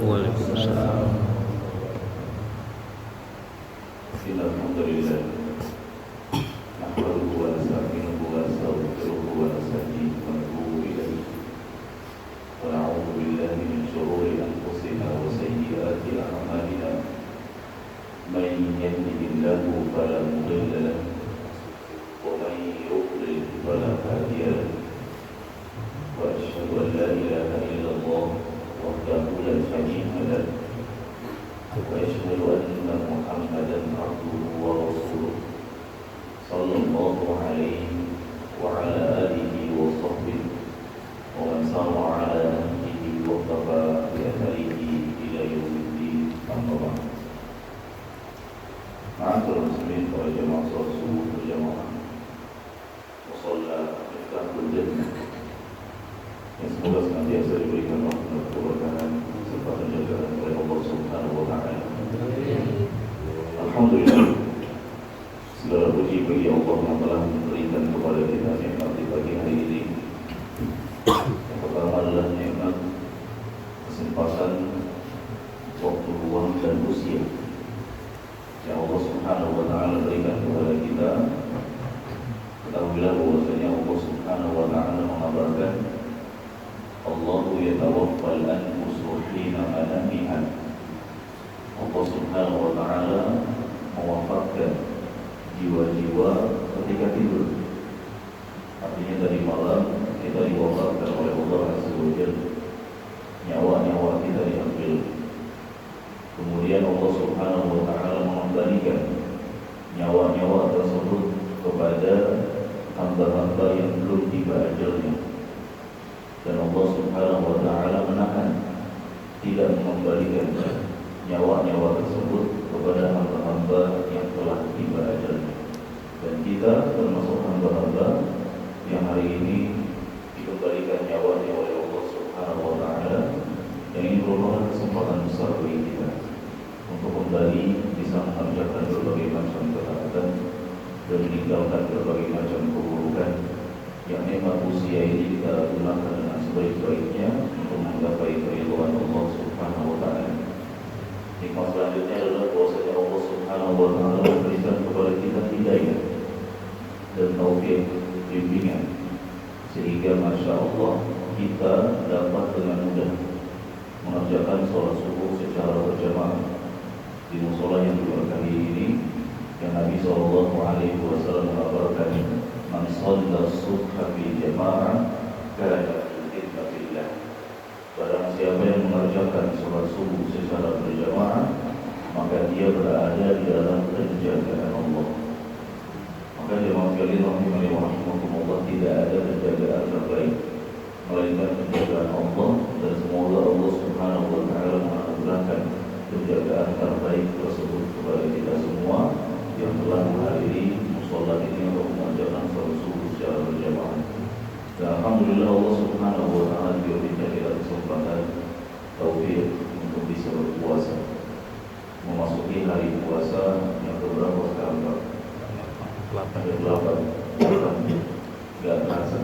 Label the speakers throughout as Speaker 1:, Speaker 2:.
Speaker 1: Waalaikumsalam.
Speaker 2: Alhamdulillah. Nahmaduhu wa nasta'inuhu wa nastaghfiruhu wa nasta'inu wa natubu ilayhi. Wa na'udzu billahi min shururi anfusina wa sayyiati a'malina. Man yahdihillahu fala mudilla lahu wa man yudlil fala hadiya lahu. Wa asyhadu an la ilaha illallah wahdahu la syarika lahu. وأشهد أن محمدا عبده ورسوله صلى الله عليه وعلى آله وصحبه ومن سار على نهجه واقتفى بأثره إلى يوم الدين أما بعد. معاشر المسلمين والجماعة الرسول والجماعة وصلى مفتاح الجنة. Semoga senantiasa diberikan rahmat keberkahan serta penjagaan oleh Allah Subhanahu wa taala. Alhamdulillah. Segala puji bagi Allah yang telah memberikan kepada kita nikmat di pagi hari ini. Yang pertama adalah nikmat kesempatan, waktu luang dan usia yang Allah Subhanahu wa taala berikan kepada kita. Ketahuilah bahwasanya Allah Subhanahu wa taala mengabarkan Allahu yatawaffal anfusa hina manamiha. Allah Subhanahu wa taala mewafatkan jiwa-jiwa ketika tidur. Artinya dari malam kita diwafatkan oleh Allah Azza wa Jalla. Nyawa-nyawa kita diambil. Kemudian Allah Subhanahu wa taala mengembalikan nyawa-nyawa tersebut kepada hamba-hamba yang belum tiba ajalnya. Dan Allah Subhanahu wa taala menahan tidak mengembalikan nyawa-nyawa tersebut kepada hamba-hamba yang telah tiba ajalnya. Dan kita termasuk hamba-hamba yang hari ini dikembalikan nyawanya oleh Allah Subhanahu wa taala, yang ini merupakan kesempatan besar bagi kita untuk kembali bisa mengerjakan berbagai macam ketaatan dan meninggalkan berbagai macam keburukan. Yang nikmat usia ini kita gunakan dengan sebaik-baiknya untuk menggapai keridhaan Allah Subhanahu wa taala. Nikmat selanjutnya adalah bahwasanya Allah Subhanahu wa taala memberikan kepada kita hidayah dan taufik bimbingan, sehingga masya Allah kita dapat dengan mudah mengerjakan sholat subuh secara berjamaah di musola yang diberkahi ini, yang Nabi Shallallahu Alaihi Wasallam mengabarkan, man shalla subha fi jama'ah kana fi khidmatillah. Barang siapa yang mengerjakan sholat subuh secara berjamaah, maka dia berada di dalam penjagaan Allah. Maka jemaah sekalian rahimani wa rahimakumullah, tidak ada penjagaan terbaik melainkan penjagaan Allah, dan semoga Allah Subhanahu wa taala menganugerahkan penjagaan terbaik tersebut kepada kita semua yang telah menghadiri musola ini untuk mengerjakan sholat subuh secara berjamaah. Dan alhamdulillah Allah Subhanahu wa taala diberikan kita kesempatan taufik untuk bisa berpuasa, memasuki hari puasa yang keberapa sekarang Pak? 8 Gak terasa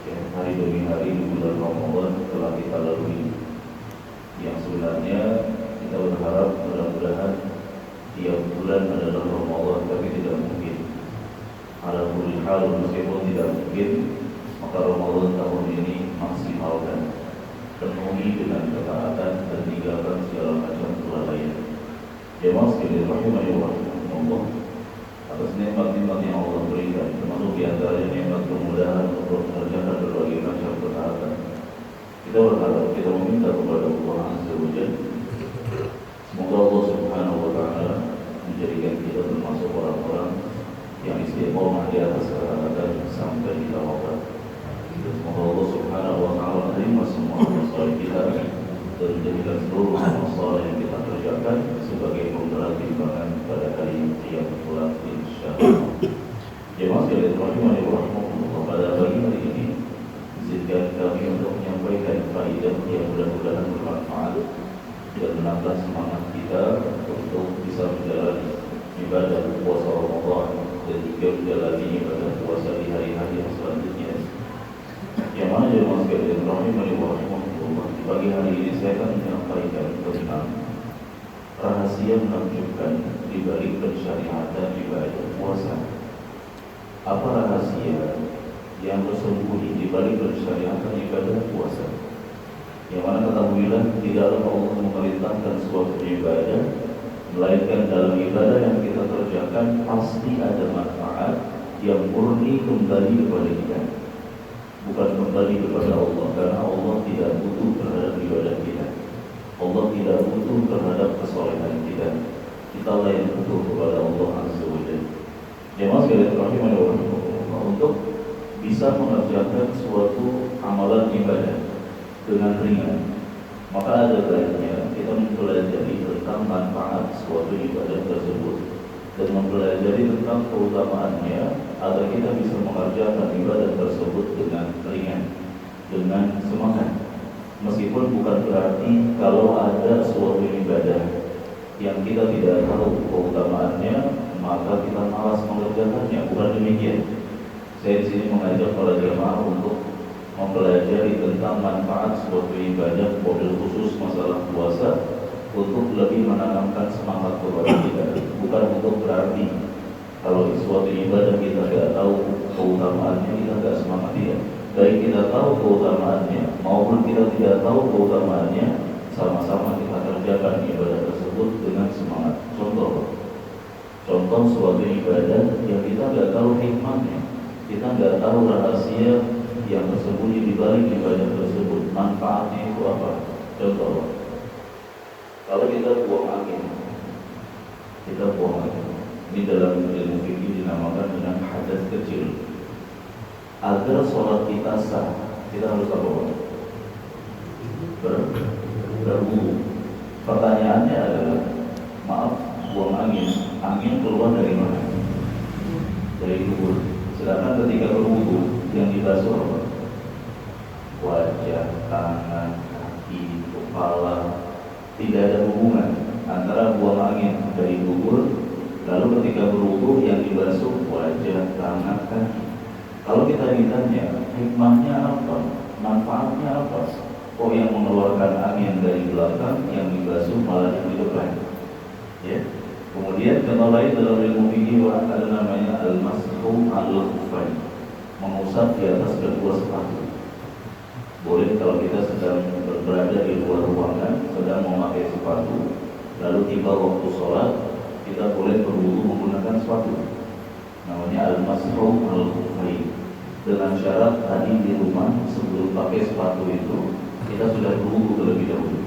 Speaker 2: ya, hari demi hari di bulan Ramadan telah kita lalui, yang sebenarnya kita berharap mudah-mudahan tiap bulan adalah Ramadan, tapi tidak mungkin. Ala kulli hal, meskipun tidak mungkin, maka Ramadan tahun ini maksimalkan, penuhi dengan ketaatan dan tinggalkan segala macam kelalaian. Jemaah sekalian rahimani wa rahimakumullah, atas nikmat-nikmat yang Allah berikan, termasuk di antaranya nikmat kemudahan untuk mengerjakan berbagai macam ketaatan, kita berharap, kita meminta kepada Allah Azza wa Jalla, semoga Allah Subhanahu wa taala menjadikan kita termasuk orang-orang yang istiqomah di atas ketaatan sampai kita wafat. Semoga Allah Subhanahu wa taala menerima semua amal saleh kita dan menjadikan seluruh amal saleh yang kita kerjakan sebagai pemberat timbangan pada hari kiamat kelak insyaallah. Jemaah sekalian rahimani wa rahimakumullah, pada pagi hari ini izinkan kami untuk menyampaikan faedah yang mudah-mudahan bermanfaat dan menambah semangat kita untuk bisa menjalani ibadah puasa Ramadan dan juga menjalani ibadah puasa di hari-hari yang selanjutnya. Yang mana jemaah sekalian rahimani wa rahimakumullah, pagi hari ini saya akan menyampaikan tentang rahasia menakjubkan di balik pensyariatan ibadah puasa. Apa rahasia yang bersembunyi di balik pensyariatan ibadah puasa? Yang mana ketahuilah tidaklah Allah memerintahkan suatu ibadah, melainkan dalam ibadah yang kita kerjakan pasti ada manfaat yang murni kembali kepada kita, bukan kembali kepada Allah, karena Allah tidak butuh terhadap ibadah kita. Allah tidak butuh terhadap kesolehan kita. Kita lah yang butuh kepada Allah Azza wa Jalla. Jemaah sekalian rahimahullah, untuk bisa mengerjakan suatu amalan ibadah dengan ringan, maka ada baiknya kita mempelajari tentang manfaat suatu ibadah tersebut dan mempelajari tentang keutamaannya agar kita bisa mengerjakan ibadah tersebut dengan ringan, dengan semangat. Meskipun bukan berarti kalau ada suatu ibadah yang kita tidak tahu keutamaannya maka kita malas mengerjakannya, bukan demikian. Saya di sini mengajak para jemaah untuk mempelajari tentang manfaat suatu ibadah, mobil khusus masalah puasa, untuk lebih menanamkan semangat kepada kita. Bukan untuk berarti kalau suatu ibadah kita tidak tahu keutamaannya kita tidak semangat, tidak. Baik kita tahu keutamaannya maupun kita tidak tahu keutamaannya, sama-sama kita kerjakan ibadah tersebut dengan semangat. Contoh suatu ibadah yang kita tidak tahu hikmahnya, kita tidak tahu rahasia yang tersembunyi di balik ibadah tersebut, manfaatnya itu apa? Contoh, kalau kita buang angin, ini dalam ilmu fikih dinamakan dengan hadas kecil. Agar sholat kita sah, kita harus apa? Berwudu. Pertanyaannya adalah, maaf, buang angin keluar dari mana? Dari dubur. Sedangkan ketika berwudu yang dibasuh apa? Wajah, tangan, kaki, kepala. Tidak ada hubungan antara buang angin dari dubur lalu ketika berwudu yang dibasuh wajah, tangan, kaki. Kalau kita ditanya hikmahnya apa, manfaatnya apa, kok yang mengeluarkan angin dari belakang, yang dibasuh malah yang di depan, ya. Kemudian contoh lain dalam ilmu fikih ada namanya al-mashu al-khuffain, mengusap di atas kedua sepatu. Boleh kalau kita sedang berada di luar ruangan, sedang memakai sepatu, lalu tiba waktu sholat, kita boleh berwudu menggunakan sepatu. Namanya al-mashu al-khuffain. Dengan syarat tadi di rumah sebelum pakai sepatu itu kita sudah berwudu terlebih dahulu.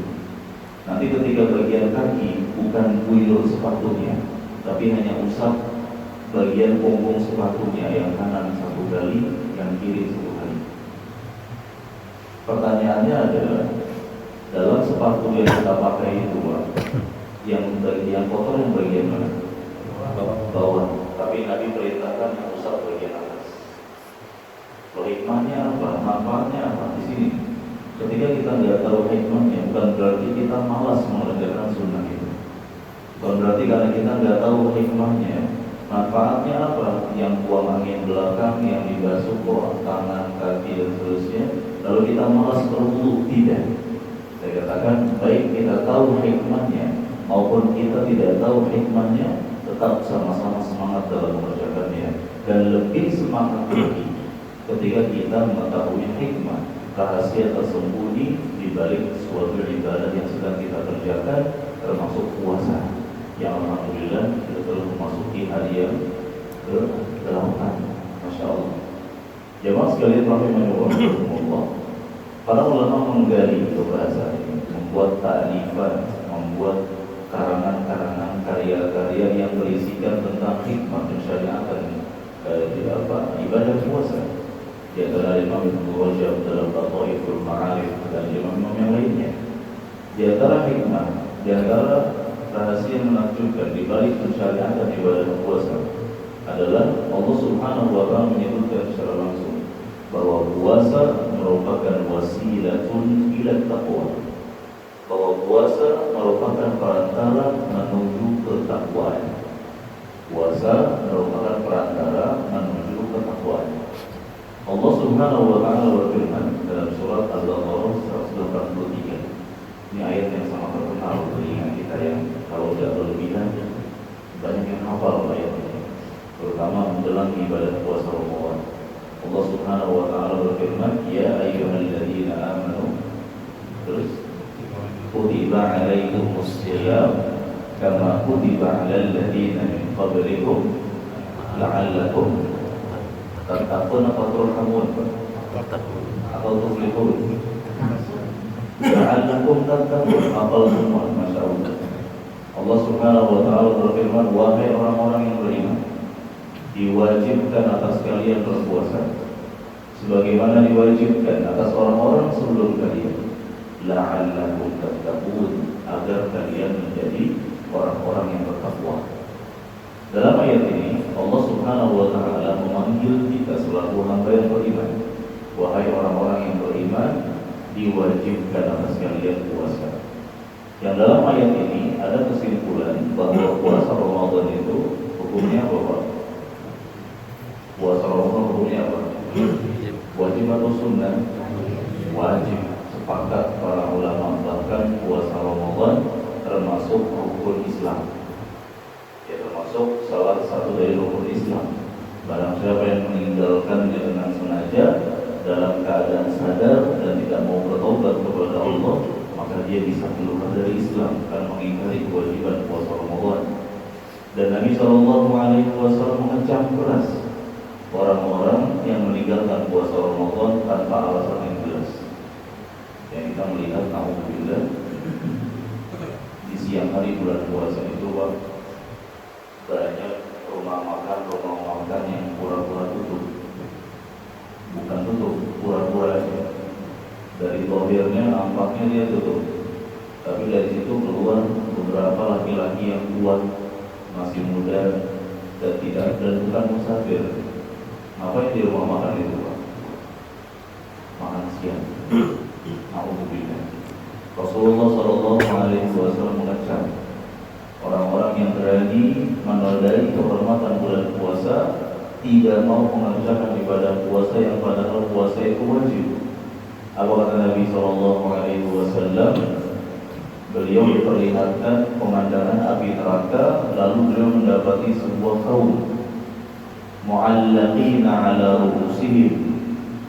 Speaker 2: Nanti ketika bagian kaki bukan kuil sepatunya, tapi hanya usap bagian punggung sepatunya, yang kanan satu kali, yang kiri satu kali. Pertanyaannya adalah, dalam sepatu yang kita pakai itu, yang kotor yang bagian mana? Bawah. Tapi Nabi perintahkan yang usap bagian atas. Hikmahnya apa? Manfaatnya apa? Di sini, ketika kita tidak tahu hikmahnya, bukan berarti kita malas mengerjakan sunnah itu. Bukan berarti karena kita tidak tahu hikmahnya, manfaatnya apa? Yang buang angin belakang, yang dibasuh bawah tangan, kaki dan seterusnya, lalu kita malas berwudu. Tidak. Saya katakan, baik kita tahu hikmahnya maupun kita tidak tahu hikmahnya, tetap sama-sama semangat dalam mengerjakannya, dan lebih semangat lagi ketika kita mengetahui hikmah, rahasia tersembunyi di balik suatu ibadah yang sedang kita kerjakan, termasuk puasa, yang alhamdulillah kita telah memasuki hari yang ke-8. Masya Allah. Jemaah sekalian rahimahullah, para ulama menggali itu bahasa ini, membuat ta'lifan, membuat karangan-karangan, karya-karya yang berisikan tentang hikmah pensyariatan ibadah puasa. Di antara Imam Ibnu Rajab dalam Lataiful Ma'arif dan imam-imam yang lainnya. Di antara hikmah, di antara rahasia menakjubkan di balik pensyariatan ibadah puasa adalah Allah Subhanahu wa Ta'ala menyebutkan secara langsung bahwa puasa merupakan wasilatun ila taqwa. Bahwa puasa merupakan perantara menuju ketakwaan. Puasa merupakan perantara menuju ketakwaan. Allah Subhanahu wa Ta'ala berfirman dalam surat Al-Baqarah 183, menjelang ibadah puasa Ramadan. Allah Subhanahu wa taala berfirman, "Ya ayyuhalladzina amanu" terus kutiba alaikumus shiyam kama kutiba alal ladzina min qablikum la'allakum tattaqun atau turhamun atau tuflihun. La'allakum tattaqun, hafal semua, Masya Allah. Allah Subhanahu wa taala berfirman, "Wahai orang-orang yang beriman, diwajibkan atas kalian berpuasa sebagaimana diwajibkan atas orang-orang sebelum kalian, la'allakum tattaqun, agar kalian menjadi orang-orang yang bertakwa." Dalam ayat ini Allah Subhanahu wa taala memanggil kita selaku hamba yang beriman. Wahai orang-orang yang beriman, diwajibkan atas kalian puasa. Yang dalam ayat ini ada kesimpulan bahwa puasa Ramadan itu hukumnya apa, Pak? Puasa Ramadan hukumnya apa? Wajib atau sunnah? Wajib. Sepakat para ulama, bahkan puasa Ramadan termasuk rukun Islam. Ya, termasuk salah satu dari rukun Islam. Barang siapa yang meninggalkannya dengan sengaja dalam keadaan sadar dan tidak mau bertobat kepada Allah, maka dia bisa keluar dari Islam karena mengingkari kewajiban puasa Ramadan. Dan Nabi SAW mengecam keras orang-orang yang meninggalkan puasa Ramadan tanpa alasan yang jelas. Yang kita melihat, alhamdulillah, di siang hari bulan puasa itu, Pak, banyak rumah makan yang pura-pura tutup. Bukan tutup, pura-pura aja. Dari zahirnya nampaknya dia tutup, tapi dari situ keluar beberapa laki-laki yang kuat, masih muda dan bukan musafir. Ngapain di rumah makan itu, Pak? Makan siang. Alhamdulillah. Rasulullah SAW mengecam orang-orang yang berani menodai kehormatan bulan puasa, tidak mau mengerjakan ibadah puasa yang padahal puasa itu wajib. Apa kata Nabi SAW? Beliau diperlihatkan pemandangan api neraka, lalu beliau mendapati sebuah kaum mu'allaqina ala ru'usihim,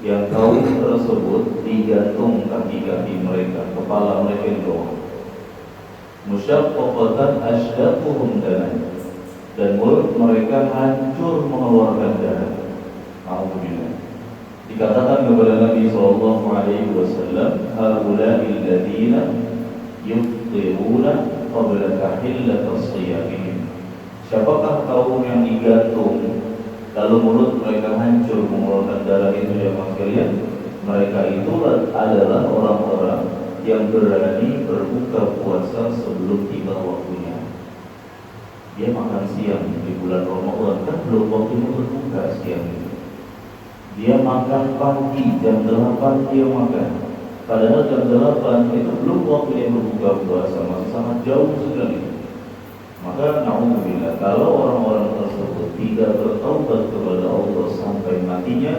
Speaker 2: yang kaum tersebut digantung kaki-kaki mereka, kepala mereka di bawah. Musyaqqaqatan ashdaqohum danan, dan mulut mereka hancur mengeluarkan darah. Alhamdulillah. Dikatakan kepada Nabi SAW, haula'il ladzina yufṭiruna qabla tahillati shiyamihim. Siapakah kaum yang digantung lalu mulut mereka hancur mengeluarkan darah itu, ya mas sekalian? Mereka itulah adalah orang-orang yang berani berbuka puasa sebelum tiba waktunya. Dia makan siang di bulan Ramadan, kan belum waktunya berbuka siang itu. Dia makan pagi, jam 8 dia makan. Padahal jam 8 itu belum waktunya berbuka puasa, masih sangat jauh sekali. Maka na'udzubillah, kalau orang-orang tersebut tidak bertaubat kepada Allah sampai matinya,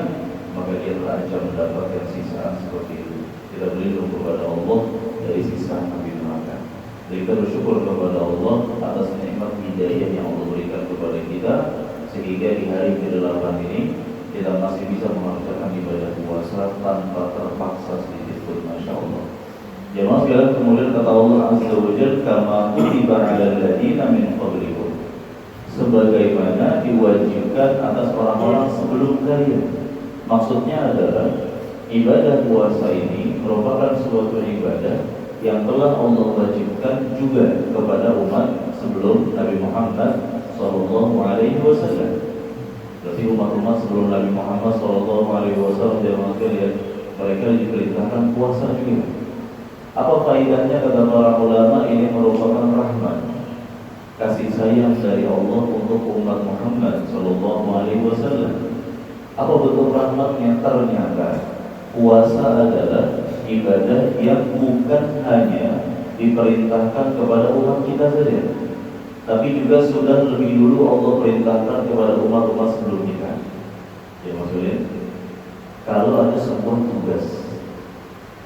Speaker 2: maka dia terancam mendapatkan sisaan seperti itu. Tidak berlindung kepada Allah dari sisaan api neraka. Jadi kita bersyukur kepada Allah atas nikmat hidayah yang Allah berikan kepada kita, sehingga di hari ke-8 ini kita masih bisa mengerjakan ibadah puasa tanpa terpaksa sedikit pun, Masya Allah. Jemaah sekalian, kemudian kata Allah Azza wa Jalla, kama kutiba 'alal ladzina min qablikum, sebagaimana diwajibkan atas orang-orang sebelum kalian. Maksudnya adalah ibadah puasa ini merupakan suatu ibadah yang telah Allah wajibkan juga kepada umat sebelum Nabi Muhammad SAW. Berarti umat-umat sebelum Nabi Muhammad SAW, mereka diperintahkan puasa juga. Apa faedahnya? Kata para ulama, ini merupakan rahmat, kasih sayang dari Allah untuk umat Muhammad SAW. Apa bentuk rahmatnya? Ternyata puasa adalah ibadah yang bukan hanya diperintahkan kepada umat kita saja, tapi juga sudah lebih dulu Allah perintahkan kepada umat-umat sebelum kita. Ya maksudnya, kalau ada sebuah tugas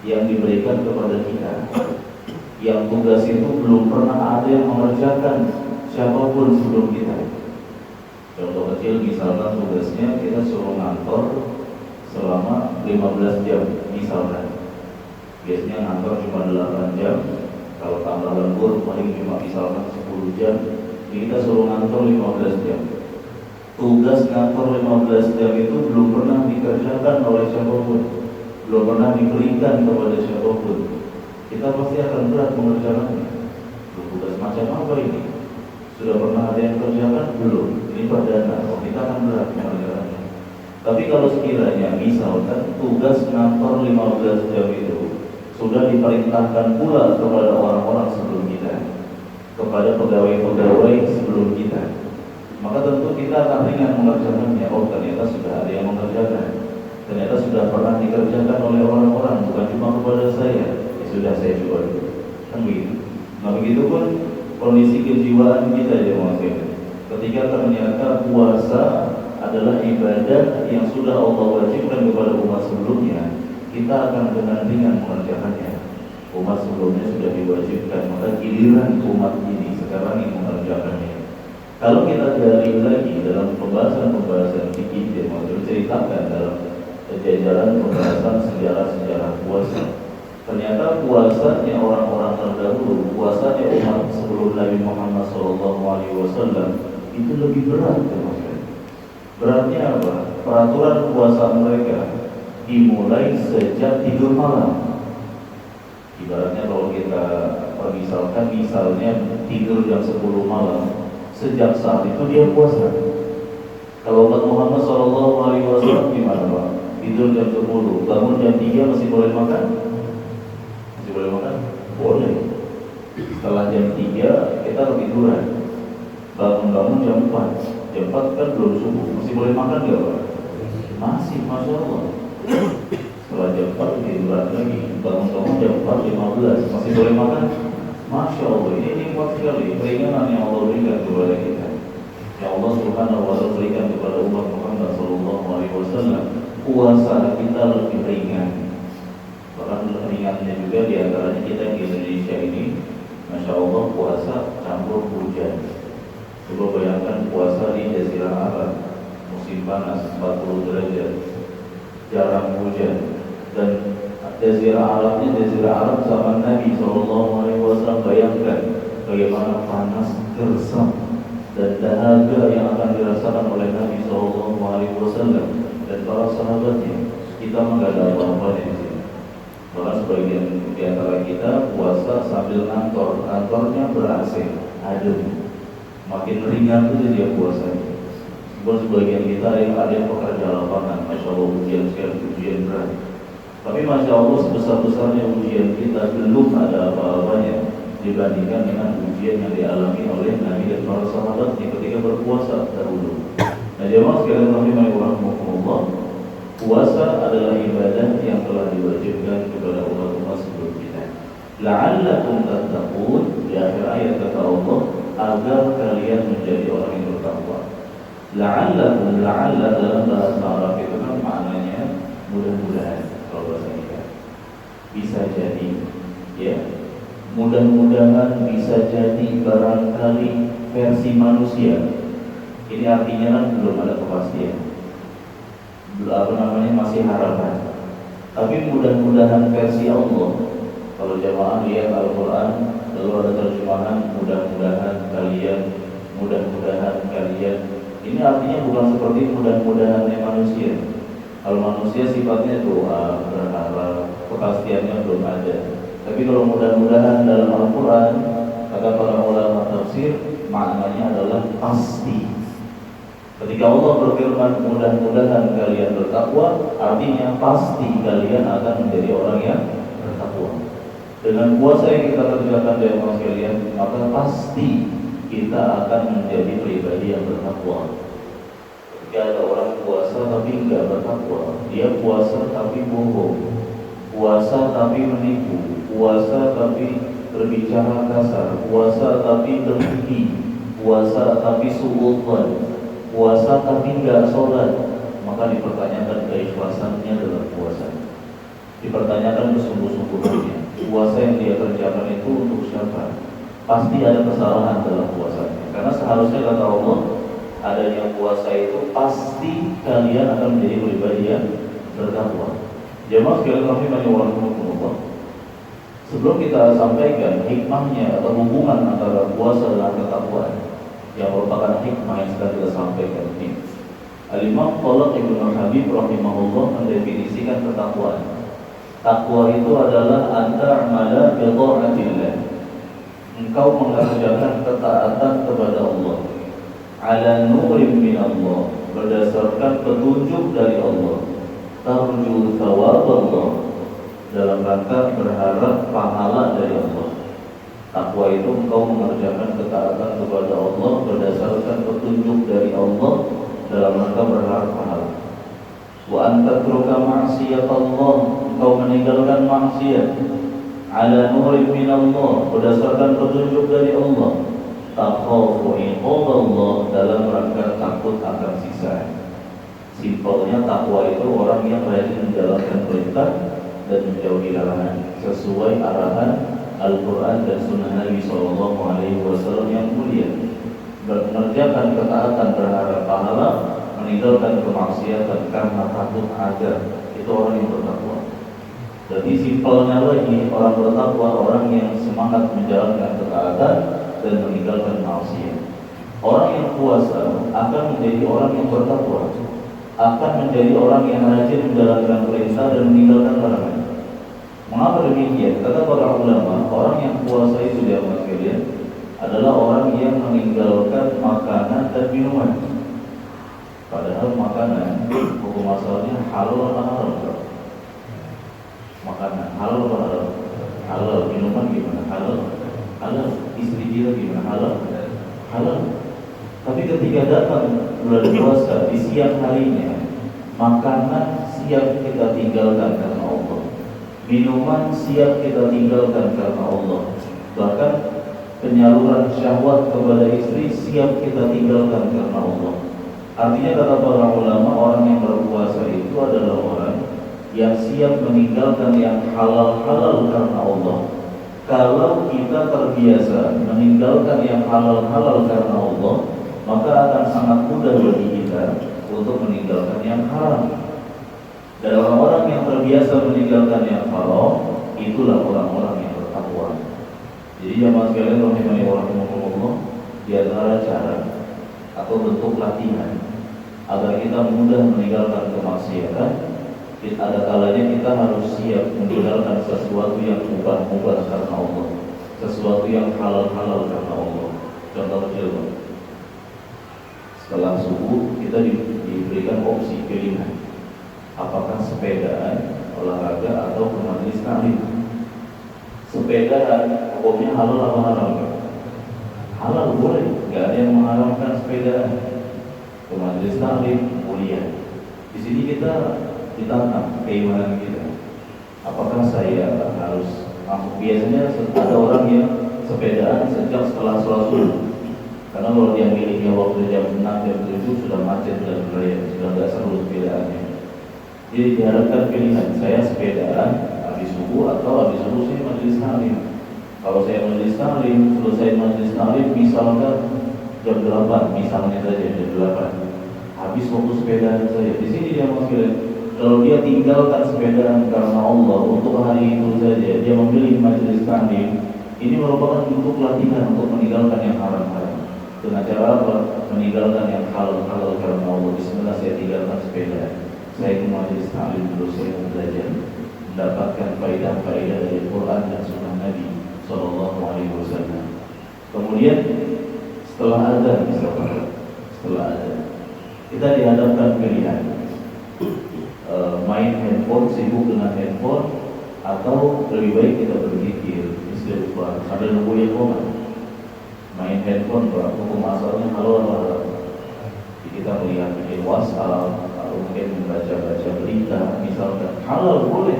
Speaker 2: yang diberikan kepada kita, yang tugas itu belum pernah ada yang mengerjakan siapapun sebelum kita, Contoh kecil misalkan tugasnya kita suruh ngantor selama 15 jam misalkan. Biasanya ngantor cuma 8 jam. Kalau tambah lembur paling cuma misalkan 10 jam. Jadi kita suruh ngantor 15 jam. Tugas ngantor 15 jam itu belum pernah dikerjakan oleh siapapun, belum pernah diberikan kepada siapapun. Kita pasti akan berat mengerjakannya. Tugas macam apa ini? Sudah pernah ada yang kerjakan? Belum. Ini perdana. Kita akan berat mengerjakannya. Tapi kalau sekiranya misalkan tugas ngantor 15 jam itu sudah diperintahkan pula kepada orang-orang sebelum kita, kepada pegawai-pegawai sebelum kita, maka tentu kita akan ringan mengerjakannya. Oh, ternyata sudah ada yang mengerjakan, ternyata sudah pernah dikerjakan oleh orang-orang, bukan cuma kepada saya. Ya sudah, saya coba dulu. Kan begitu. Nah, begitu pun kondisi kejiwaan kita ya maksudnya. Ketika ternyata puasa adalah ibadah yang sudah Allah wajibkan kepada umat sebelumnya, kita akan dengan ringan mengerjakannya. Umat sebelumnya sudah diwajibkan, maka giliran umat ini sekarang yang mengerjakannya. Kalau kita gali lagi dalam pembahasan fikih yang mau ceritakan dalam jajaran pembahasan sejarah puasa, ternyata puasanya orang-orang terdahulu, puasanya umat sebelum Nabi Muhammad SAW itu lebih berat, teman-teman. Beratnya apa? Peraturan puasa mereka dimulai sejak tidur malam. Ibaratnya kalau kita misalnya tidur jam 10 malam, sejak saat itu dia puasa. Kalau umat Muhammad SAW gimana Pak? Tidur jam 10, bangun jam 3 masih boleh makan? Masih boleh makan? Boleh. Setelah jam 3 kita ketiduran, bangun jam 4. Jam 4 kan belum subuh, masih boleh makan nggak Pak? Masih, Masya Allah. Setelah jam 4 tiduran lagi, bangun jam 4.15, masih boleh makan? Masya Allah, ini nikmat sekali keringanan yang Allah berikan kepada kita, yang Allah Subhanahu wa Ta'ala berikan kepada umat Muhammad SAW. Puasa kita lebih ringan, bahkan ringannya juga diantaranya kita di Indonesia ini, Masya Allah, puasa campur hujan. Coba bayangkan puasa di Jazirah Arab, musim panas 40 derajat, jarang hujan, dan Jazirah Arab zaman Nabi SAW. Bayangkan bagaimana panas, gersam, dan dahaga yang akan dirasakan oleh Nabi SAW dan para sahabatnya. Kita nggak ada apa-apa di sini. Bahkan sebagian di antara kita puasa sambil kantornya ber-AC, adem. Makin ringan itu dia puasanya. Buat sebagian kita ada yang pekerja lapangan, Masya Allah, ujian berat. Tapi Masya Allah, sebesar-besarnya ujian kita belum ada apa-apanya dibandingkan dengan ujian yang dialami oleh Nabi dan para sahabatnya ketika berpuasa dahulu. Nah, jemaah sekalian rahimakumullah, puasa adalah ibadah yang telah diwajibkan kepada umat-umat sebelum kita. La'allakum tattaqun, di akhir ayat kata Allah, agar kalian menjadi orang yang bertakwa. La'allakum, la'alla dalam bahasa Arab itu kan maknanya mudah-mudahan. Kalau bahasa kita bisa jadi, ya, mudah-mudahan bisa jadi, barangkali versi manusia. Ini artinya kan belum ada kepastian, masih harapan. Tapi mudah-mudahan versi Allah. Kalau jamaah lihat Al-Quran, lalu ada terjemahan mudah-mudahan kalian. Ini artinya bukan seperti mudah-mudahannya manusia. Kalau manusia sifatnya doa, berharap, kepastiannya belum ada. Tapi kalau mudah-mudahan dalam Al-Quran, kata para ulama tafsir, maknanya adalah pasti. Ketika Allah berfirman mudah-mudahan kalian bertakwa, artinya pasti kalian akan menjadi orang yang bertakwa. Dengan puasa yang kita kerjakan jemaah sekalian, maka pasti kita akan menjadi pribadi yang bertakwa. Ketika ada orang puasa tapi enggak bertakwa, dia puasa tapi bohong, puasa tapi menipu, puasa tapi berbicara kasar, puasa tapi dengki, puasa tapi suudzon, puasa tapi enggak sholat, maka dipertanyakan keikhlasannya dalam puasa, dipertanyakan kesungguh-sungguhannya. Puasa yang dia kerjakan itu untuk siapa? Pasti ada kesalahan dalam puasanya. Karena seharusnya kata Allah, adanya puasa itu pasti kalian akan menjadi pribadi yang bertakwa. Jemaah sekalian rahimani wa rahimakumullah. Sebelum kita sampaikan hikmahnya atau hubungan antara puasa dengan ketakwaan yang merupakan hikmah yang sedang kita sampaikan ini, Al-Imam Talaq Ibnu Habib rahimahullah mendefinisikan ketakwaan. Takwa itu adalah anta'amala bi ta'atillah. Engkau mengerjakan ketaatan kepada Allah ala nurin min Allah, berdasarkan petunjuk dari Allah, tarju thawab Allah, dalam rangka berharap pahala dari Allah. Takwa itu engkau mengerjakan ketaatan kepada Allah berdasarkan petunjuk dari Allah dalam rangka berharap pahala. Wa anta tatruka ma'siyat Allah, engkau meninggalkan maksiat ala nurin min Allah, berdasarkan petunjuk dari Allah, takhafu iqab Allah, dalam rangka takut akan siksa. Simpelnya takwa itu orang yang rajin menjalankan perintah dan menjauhi larangan sesuai arahan Al-Quran dan Sunnah Nabi SAW yang mulia. Mengerjakan ketaatan berharap pahala, meninggalkan kemaksiatan karena takut azab, itu orang yang bertakwa. Jadi simpelnya lagi, orang bertakwa orang yang semangat menjalankan ketaatan dan meninggalkan maksiat. Orang yang puasa akan menjadi orang yang bertakwa, akan menjadi orang yang rajin menjalankan perintah dan meninggalkan larangan. Mengapa demikian? Kata para ulama, orang yang puasa itu dia sekalian adalah orang yang meninggalkan makanan dan minuman. Padahal makanan hukum asalnya halal atau haram? Makanan halal atau haram? Halal. Minuman gimana? Halal. Halal. Istri kita gimana? Halal. Halal. Tapi ketika datang bulan puasa di siang harinya, makanan siap kita tinggalkan karena Allah, minuman siap kita tinggalkan karena Allah, bahkan penyaluran syahwat kepada istri siap kita tinggalkan karena Allah. Artinya kata para ulama, orang yang berpuasa itu adalah orang yang siap meninggalkan yang halal-halal karena Allah. Kalau kita terbiasa meninggalkan yang halal-halal karena Allah, maka akan sangat mudah bagi kita untuk meninggalkan yang haram. Dan orang-orang yang terbiasa meninggalkan yang haram, itulah orang-orang yang bertakwa. Jadi jamaah sekalian rahimani wa rahimakumullah, di antara cara atau bentuk latihan agar kita mudah meninggalkan kemaksiatan, ada kalanya kita harus siap meninggalkan sesuatu yang mubah-mubah karena Allah, sesuatu yang halal-halal karena Allah. Contoh kecil, setelah subuh kita diberikan opsi pilihan, apakah sepedaan, olahraga, atau ke majelis taklim. Sepedaan hukumnya halal atau haram? Halal, boleh, nggak ada yang mengharamkan sepedaan. Ke majelis taklim mulia. Di sini kita ditantang keimanan kita. Apakah saya harus masuk? Biasanya ada orang yang sepedaan sejak setelah sholat subuh. Karena kalau dia milihnya waktu jam 6, jam 7 sudah macet dan raya, sudah nggak seru sepedaannya. Jadi diharapkan pilihan, saya sepedaan habis subuh atau habis subuh saya majelis taklim. Kalau saya majelis taklim, selesai majelis taklim misalkan jam 8, misalnya saja jam 8, habis waktu sepedaan saya. Di sini dia maksudnya, kalau dia tinggalkan sepedaan karena Allah untuk hari itu saja, dia memilih majelis taklim, ini merupakan bentuk latihan untuk meninggalkan yang haram-haram. Dengan cara apa? Meninggalkan yang halal-halal karena Allah. Bismillah, saya tinggalkan sepeda, saya ke majelis taklim dulu, saya belajar, mendapatkan faedah-faedah dari Quran dan Sunnah Nabi SAW. Kemudian setelah azan, setelah azan, kita dihadapkan pilihan, main handphone, sibuk dengan handphone, atau lebih baik kita berzikir, istighfar sambil nunggu iqamah. Main handphone hukum asalnya halal atau haram? Kita melihat di WhatsApp atau mungkin membaca-baca berita, misalkan halal, boleh.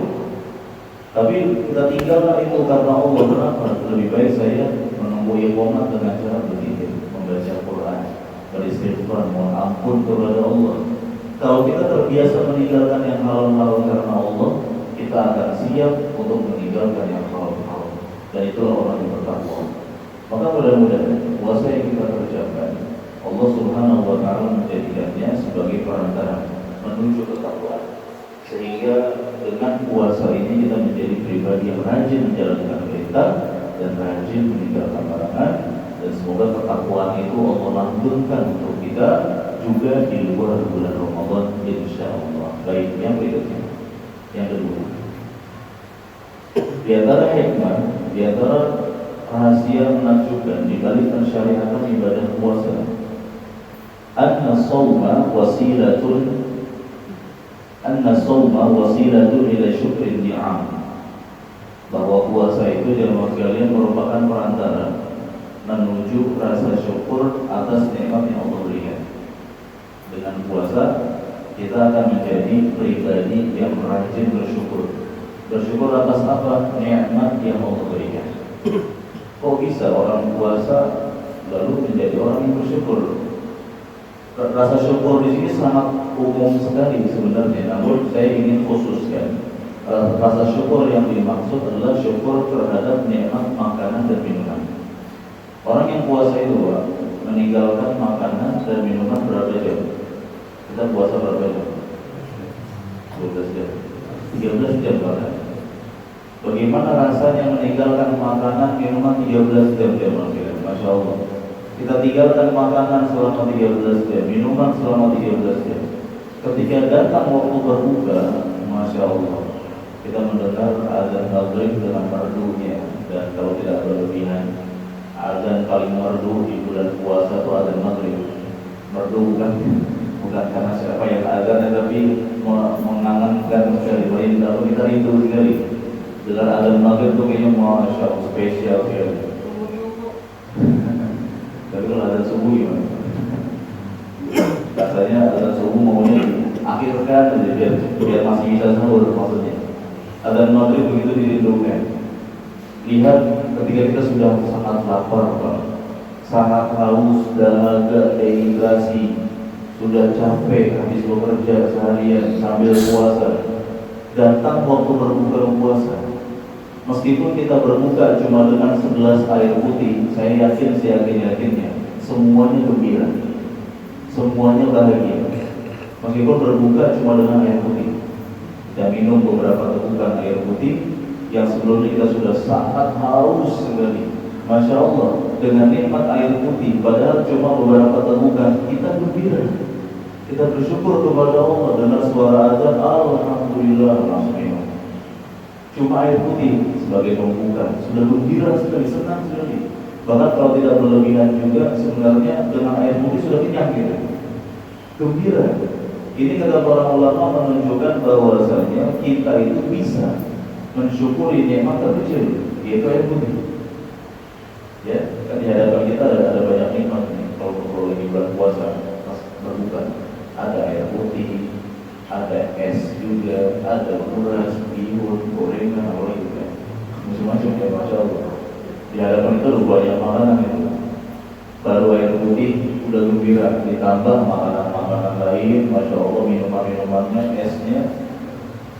Speaker 2: Tapi kita tinggalkan itu karena Allah. Kenapa? Lebih baik saya menunggu iqamah dengan cara berzikir, membaca Quran, beristighfar, mohon ampun kepada Allah. Kalau kita terbiasa meninggalkan yang halal-halal karena Allah, kita akan siap untuk meninggalkan yang halal-halal. Dan itulah orang yang bertakwa. Maka mudah-mudahan puasa yang kita kerjakan Allah Subhanahu wa Ta'ala menjadikannya sebagai perantara menuju ketakwaan, sehingga dengan puasa ini kita menjadi pribadi yang rajin menjalankan perintah dan rajin meninggalkan larangan, dan semoga ketakwaan itu Allah langgengkan untuk kita juga di luar bulan Ramadan, insyaallah. Baik, yang berikutnya, yang kedua, di antara hikmah, di antara rahasia menakjubkan di balik pensyariatan ibadah puasa, anna sawma wasilatun ila syukrin ni'am, bahwa puasa itu dalam kalian merupakan perantara menuju rasa syukur atas nikmat yang Allah berikan. Dengan puasa kita akan menjadi pribadi yang rajin bersyukur. Bersyukur atas apa? Nikmat yang Allah berikan. Kok bisa orang puasa lalu menjadi orang yang bersyukur? Rasa syukur di sini sangat umum sekali sebenarnya, namun saya ingin khususkan rasa syukur yang dimaksud adalah syukur terhadap nikmat makanan dan minuman. Orang yang puasa itu meninggalkan makanan dan minuman berapa jam? Kita puasa berapa jam? 12 jam, 13 jam bahkan. Bagaimana rasanya meninggalkan makanan, minuman 13 jam? Masya Allah. Kita tinggalkan makanan selama 13 jam, minuman selama 13 jam. Ketika datang waktu berbuka, Masya Allah, kita mendengar azan maghrib dengan merdunya. Dan kalau tidak berlebihan, azan paling merdu di bulan puasa itu azan maghrib. Merdu bukan karena siapa yang azan, tetapi mengangankan sekali. Lalu kita rindu sekali dengan azan maghrib itu kayaknya Masya Allah spesial sekali. Tapi kalau azan subuh gimana? Rasanya azan subuh maunya akhirkan aja biar masih bisa sahur maksudnya. Azan maghrib begitu dirindukan. Lihat ketika kita sudah sangat lapar, sangat haus, dahaga, dehidrasi, sudah capek habis bekerja seharian sambil puasa, datang waktu berbuka puasa. Meskipun kita berbuka cuma dengan 11 air putih, saya yakin, seyakin-yakinnya semuanya gembira, semuanya bahagia. Meskipun berbuka cuma dengan air putih, dan minum beberapa tegukan air putih yang sebelumnya kita sudah sangat haus sekali. Masya Allah, dengan nikmat air putih, padahal cuma beberapa tegukan, kita gembira, kita bersyukur kepada Allah dengan suara azan, alhamdulillah, alhamdulillah. Cuma air putih sebagai pembuka, sudah gembira sekali, senang sekali. Bahkan kalau tidak berlebihan juga, sebenarnya dengan air putih sudah kenyang kita, gembira. Ini kata para ulama menunjukkan bahwasanya kita itu bisa mensyukuri nikmat terkecil, yaitu air putih. Ya, kan di hadapan kita ada banyak nikmat nih. Kalau lagi bulan puasa, pas berbuka, ada air putih, ada es juga, ada beras, bihun, gorengan, apa gitu kan, macam-macam ya, Masya Allah. Di hadapan itu ada banyak makanan itu. Baru air putih udah gembira, ditambah makanan-makanan lain, Masya Allah, minuman-minumannya, esnya.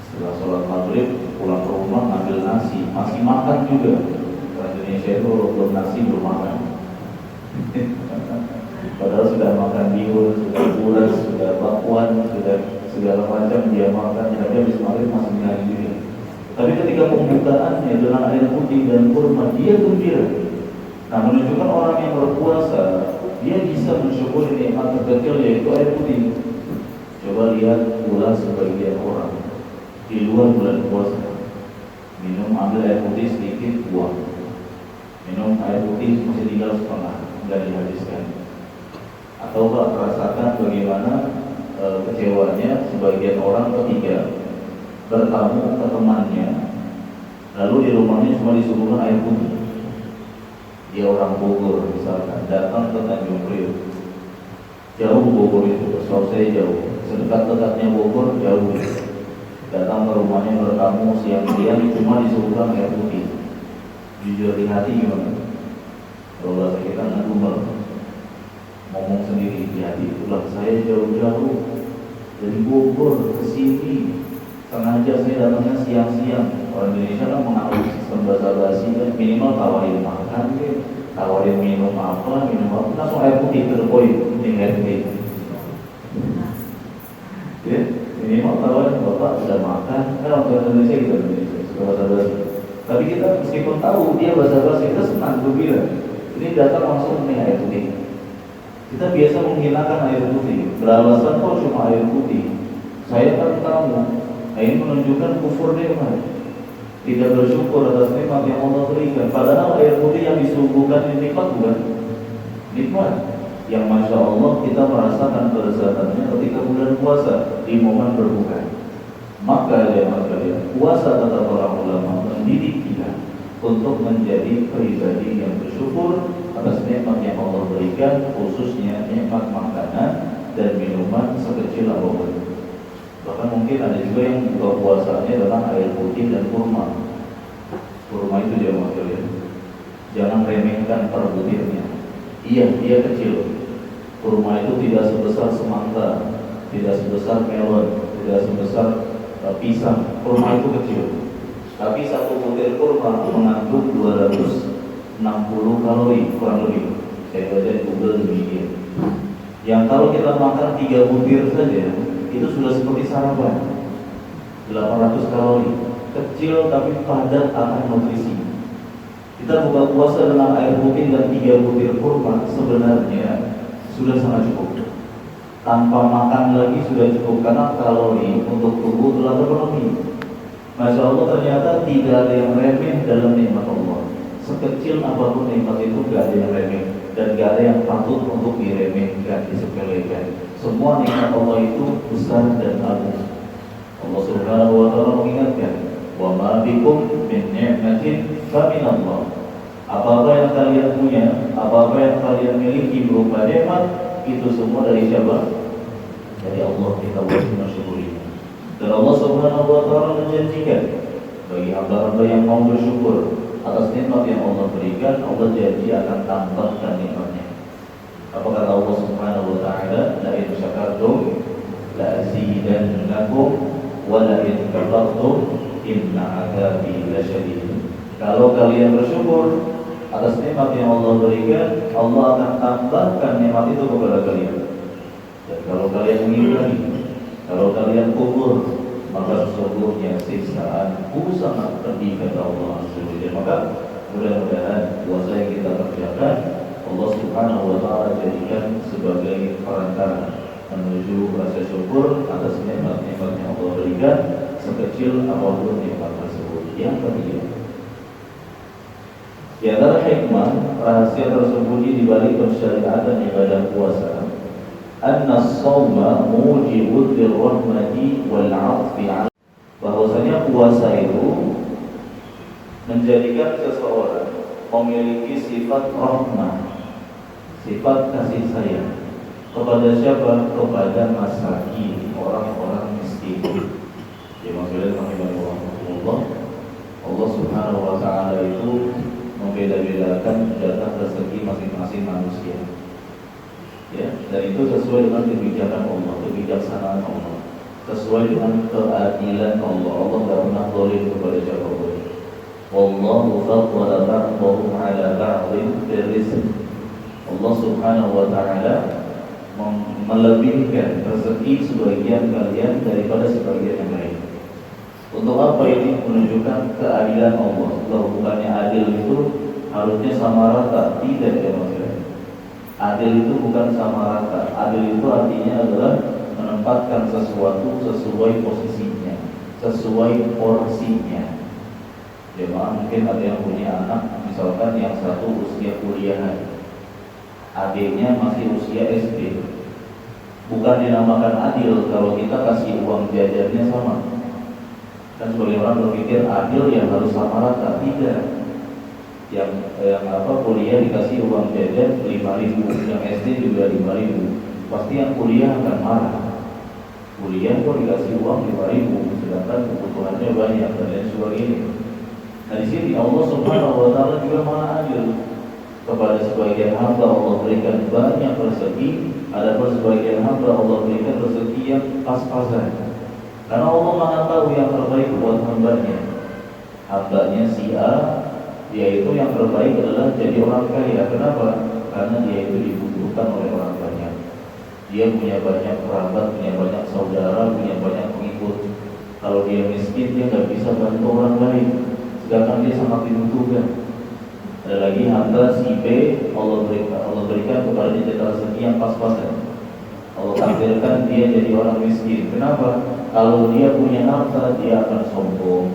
Speaker 2: Setelah sholat maghrib, pulang ke rumah ngambil nasi, masih makan juga. Orang Indonesia itu belum nasi, belum makan. Padahal sudah makan bihun, sudah buras, sudah bakwan, sudah segala macam dia makan, tapi habis maghrib masih nyari juga. Tapi ketika pembukaannya dengan air putih dan kurma, dia gembira. Nah, menunjukkan orang yang berpuasa, dia bisa mensyukuri nikmat terkecil, yaitu air putih. Coba lihat pula sebagian orang di luar bulan puasa, minum, ambil air putih sedikit, buang. Minum air putih masih tinggal setengah, nggak dihabiskan. Atau Pak, rasakan bagaimana kecewanya sebagian orang ketika bertamu ke temannya, lalu di rumahnya cuma disuguhkan air putih. Dia orang Bogor misalkan, datang ke Tanjung Priok, jauh Bogor itu, setahu saya jauh, sedekat-dekatnya Bogor jauh. Datang ke rumahnya bertamu siang-siang, cuma disuguhkan air putih. Jujur di hati gimana? Kalau bahasa kita ngedumel, ngomong sendiri di hati, itulah saya jauh-jauh dari Bogor ke sini, sengaja saya datangnya siang-siang. Orang Indonesia kan mengalami sistem basa-basi, minimal tawarin makan, tawarin minum apa, langsung air putih to the point, ini air putih. Ya, minimal tawarin bapak sudah makan, kan orang Indonesia gitu, suka basa-basi. Tapi kita meskipun tahu dia basa-basi, kita senang gembira. Ini datang langsung nih air putih. Kita biasa menghinakan air putih, beralasan kok cuma air putih. Saya kan tamu, ini menunjukkan kufur nikmat, tidak bersyukur atas nikmat yang Allah berikan. Padahal air putih yang disuguhkan ini nikmat bukan? Nikmat yang masya Allah kita merasakan kelezatannya ketika bulan puasa di momen berbuka. Maka jemaah sekalian, puasa kata para ulama mendidik kita untuk menjadi pribadi yang bersyukur atas nikmat yang Allah berikan, khususnya nikmat makanan dan minuman sekecil apapun. Bahkan mungkin ada juga yang buka puasanya adalah air putih dan kurma. Kurma itu jemaah sekalian, jangan remehkan per butirnya. Iya, dia kecil. Kurma itu tidak sebesar semangka, tidak sebesar melon, tidak sebesar pisang. Kurma itu kecil. Tapi satu butir kurma mengandung 260 kalori kurang lebih. Saya baca di Google demikian. Yang kalau kita makan 3 butir saja, itu sudah seperti sarapan. 800 kalori. Kecil tapi padat akan nutrisi. Kita buka puasa dengan air putih dan 3 butir kurma sebenarnya sudah sangat cukup. Tanpa makan lagi sudah cukup karena kalori untuk tubuh telah terpenuhi. Masya Allah, ternyata tidak ada yang remeh dalam nikmat Allah. Sekecil apapun nikmat itu gak ada yang remeh dan gak ada yang patut untuk diremehkan, disepelekan. Semua nikmat Allah itu besar dan agung. Allah Subhanahu wa taala mengingatkan, "Wa ma bikum min ni'matin fa min Allah." Apa-apa yang kalian punya, apa-apa yang kalian miliki berupa nikmat, itu semua dari siapa? Dari Allah. Kita wajib mensyukuri. Dan Allah Subhanahu wa taala menjanjikan bagi hamba-hamba yang mau bersyukur atas nikmat yang Allah berikan, Allah janji akan tambahkan nikmatnya. Apa kata Allah Subhanahu wa taala? La in syakartum la azidannakum wa la in kafartum inna 'adzabi lasyadid. Kalau kalian bersyukur atas nikmat yang Allah berikan, Allah akan tambahkan nikmat itu kepada kalian. Dan kalau kalian mengingkari, kalau kalian kufur, maka sesungguhnya siksaanku sangat pedih kata Allah SWT. Maka mudah-mudahan puasa yang kita kerjakan Allah Subhanahu wa taala jadikan sebagai perantara menuju rasa syukur atas nikmat-nikmat yang Allah berikan, sekecil apapun nikmat tersebut. Yang ketiga, di antara hikmah rahasia tersembunyi di balik pensyariatan ibadah puasa, anna as-shawma mujibun lirrahmati wal 'athfi 'ala, bahwasanya puasa itu menjadikan seseorang memiliki sifat rahmah, sifat kasih sayang kepada siapa? Kepada masakin, orang-orang miskin. Ya maksudnya Allah, Allah Subhanahu wa taala itu membeda-bedakan jatah rezeki masing-masing manusia. Ya, dan itu sesuai dengan kebijakan Allah, kebijaksanaan Allah, sesuai dengan keadilan Allah. Allah tidak pernah zalim kepada siapapun. Wallahu faddala ba'dahum 'ala ba'dhin fil rizq. Allah Subhanahu wa taala melebihkan rezeki sebagian kalian daripada sebagian yang lain. Untuk apa ini? Menunjukkan keadilan Allah. Kalau bukannya adil itu harusnya sama rata, tidak ya maksudnya. Adil itu bukan sama rata. Adil itu artinya adalah menempatkan sesuatu sesuai posisinya, sesuai porsinya. Jemaah mungkin ada yang punya anak, misalkan yang satu usia kuliahan, adiknya masih usia SD. Bukan dinamakan adil kalau kita kasih uang jajannya sama. Kan sebagian orang berpikir adil yang harus sama rata. Tidak. Yang kuliah dikasih uang jajan 5.000, yang SD juga 5.000, pasti yang kuliah akan marah. Kuliah kok dikasih uang 5.000, sedangkan kebutuhannya banyak dan lain sebagainya. Nah di sini Allah Subhanahu wa taala juga maha adil. Kepada sebagian hamba Allah berikan banyak rezeki, adapun sebagian hamba Allah berikan rezeki yang pas-pasan. Karena Allah maha tahu yang terbaik buat hambanya. Hambanya si A dia itu yang terbaik adalah jadi orang kaya. Kenapa? Karena dia itu dibutuhkan oleh orang banyak. Dia punya banyak kerabat, punya banyak saudara, punya banyak pengikut. Kalau dia miskin, dia nggak bisa bantu orang lain, sedangkan dia sangat dibutuhkan. Ada lagi harta si B, Allah berikan kepada dia rezeki yang pas-pasan. Allah takdirkan dia jadi orang miskin. Kenapa? Kalau dia punya harta, dia akan sombong,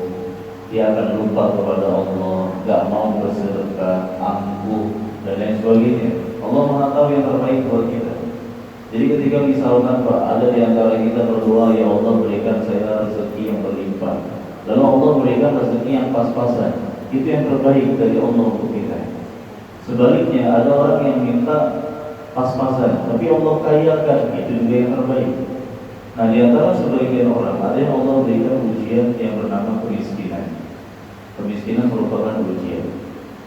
Speaker 2: dia akan lupa kepada Allah, gak mau bersedekah, angkuh, dan lain sebagainya. Allah Maha tahu yang terbaik buat kita. Jadi ketika misalkan Pak, ada di antara kita berdoa, ya Allah berikan saya rezeki yang berlimpah, lalu Allah berikan rezeki yang pas-pasan, itu yang terbaik dari Allah untuk kita. Sebaliknya ada orang yang minta pas-pasan, tapi Allah kayakan, itu juga yang terbaik. Nah, di antara sebagian orang ada yang Allah berikan ujian yang bernama kemiskinan. Kemiskinan merupakan ujian.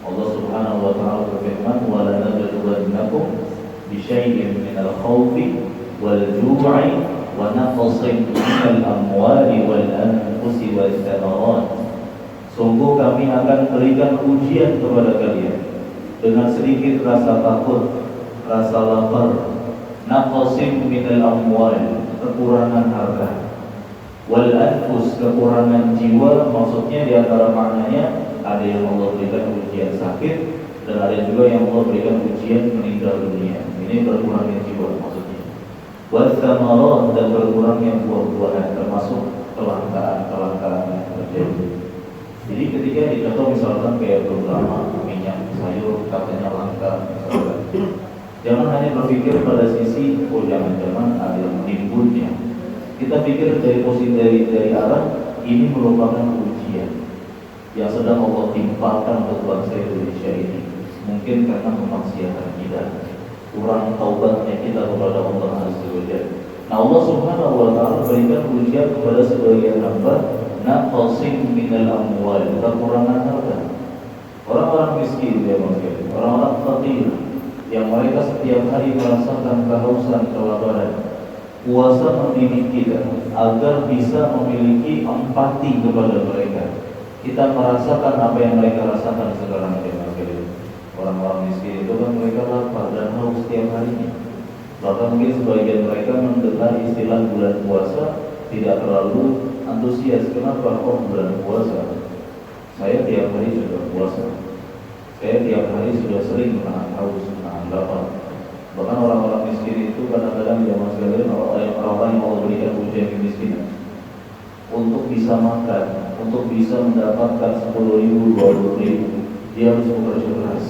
Speaker 2: Allah Subhanahu wa taala berfirman, "Wa la nabluwannakum bisyai'in minal khawfi wal ju'i wa naqsin minal amwali wal anfusi wal thamarat." Sungguh kami akan berikan ujian kepada kalian dengan sedikit rasa takut, rasa lapar, naqsin minal amwal, kekurangan harta, wal anfus, kekurangan jiwa. Maksudnya di antara maknanya ada yang Allah berikan ujian sakit, dan ada juga yang Allah berikan ujian meninggal dunia. Ini berkurangnya jiwa maksudnya. Wal thamarat, dan berkurangnya buah-buahan, termasuk kelangkaan yang terjadi. Jadi ketika dicontoh misalkan kayak beberapa minyak sayur katanya langka, misalkan, jangan hanya berpikir pada sisi jangan-jangan ada yang menimbunnya. Kita pikir dari posisi dari arah ini merupakan ujian yang sedang Allah timpakan untuk bangsa Indonesia ini. Mungkin karena kemaksiatan kita, kurang taubatnya kita kepada Allah Azza wa Jalla. Nah, Allah Subhanahu wa taala berikan ujian kepada sebagian hamba, naqsin minal amwal, kekurangan harta. Orang-orang miskin dia mungkin, orang-orang fakir yang mereka setiap hari merasakan kehausan, kelaparan. Puasa mendidik kita agar bisa memiliki empati kepada mereka. Kita merasakan apa yang mereka rasakan sekarang ini. Orang-orang miskin itu kan mereka lapar dan haus setiap harinya. Bahkan mungkin sebagian mereka mendengar istilah bulan puasa tidak terlalu antusias. Kenapa? Oh, bulan puasa, saya tiap hari sudah puasa, saya tiap hari sudah sering menahan haus, menahan lapar. Bahkan orang-orang miskin itu kadang-kadang zaman sekalian orang-orang yang Allah berikan ujian kemiskinan, untuk bisa makan, untuk bisa mendapatkan 10.000, 20.000, dia harus bekerja keras.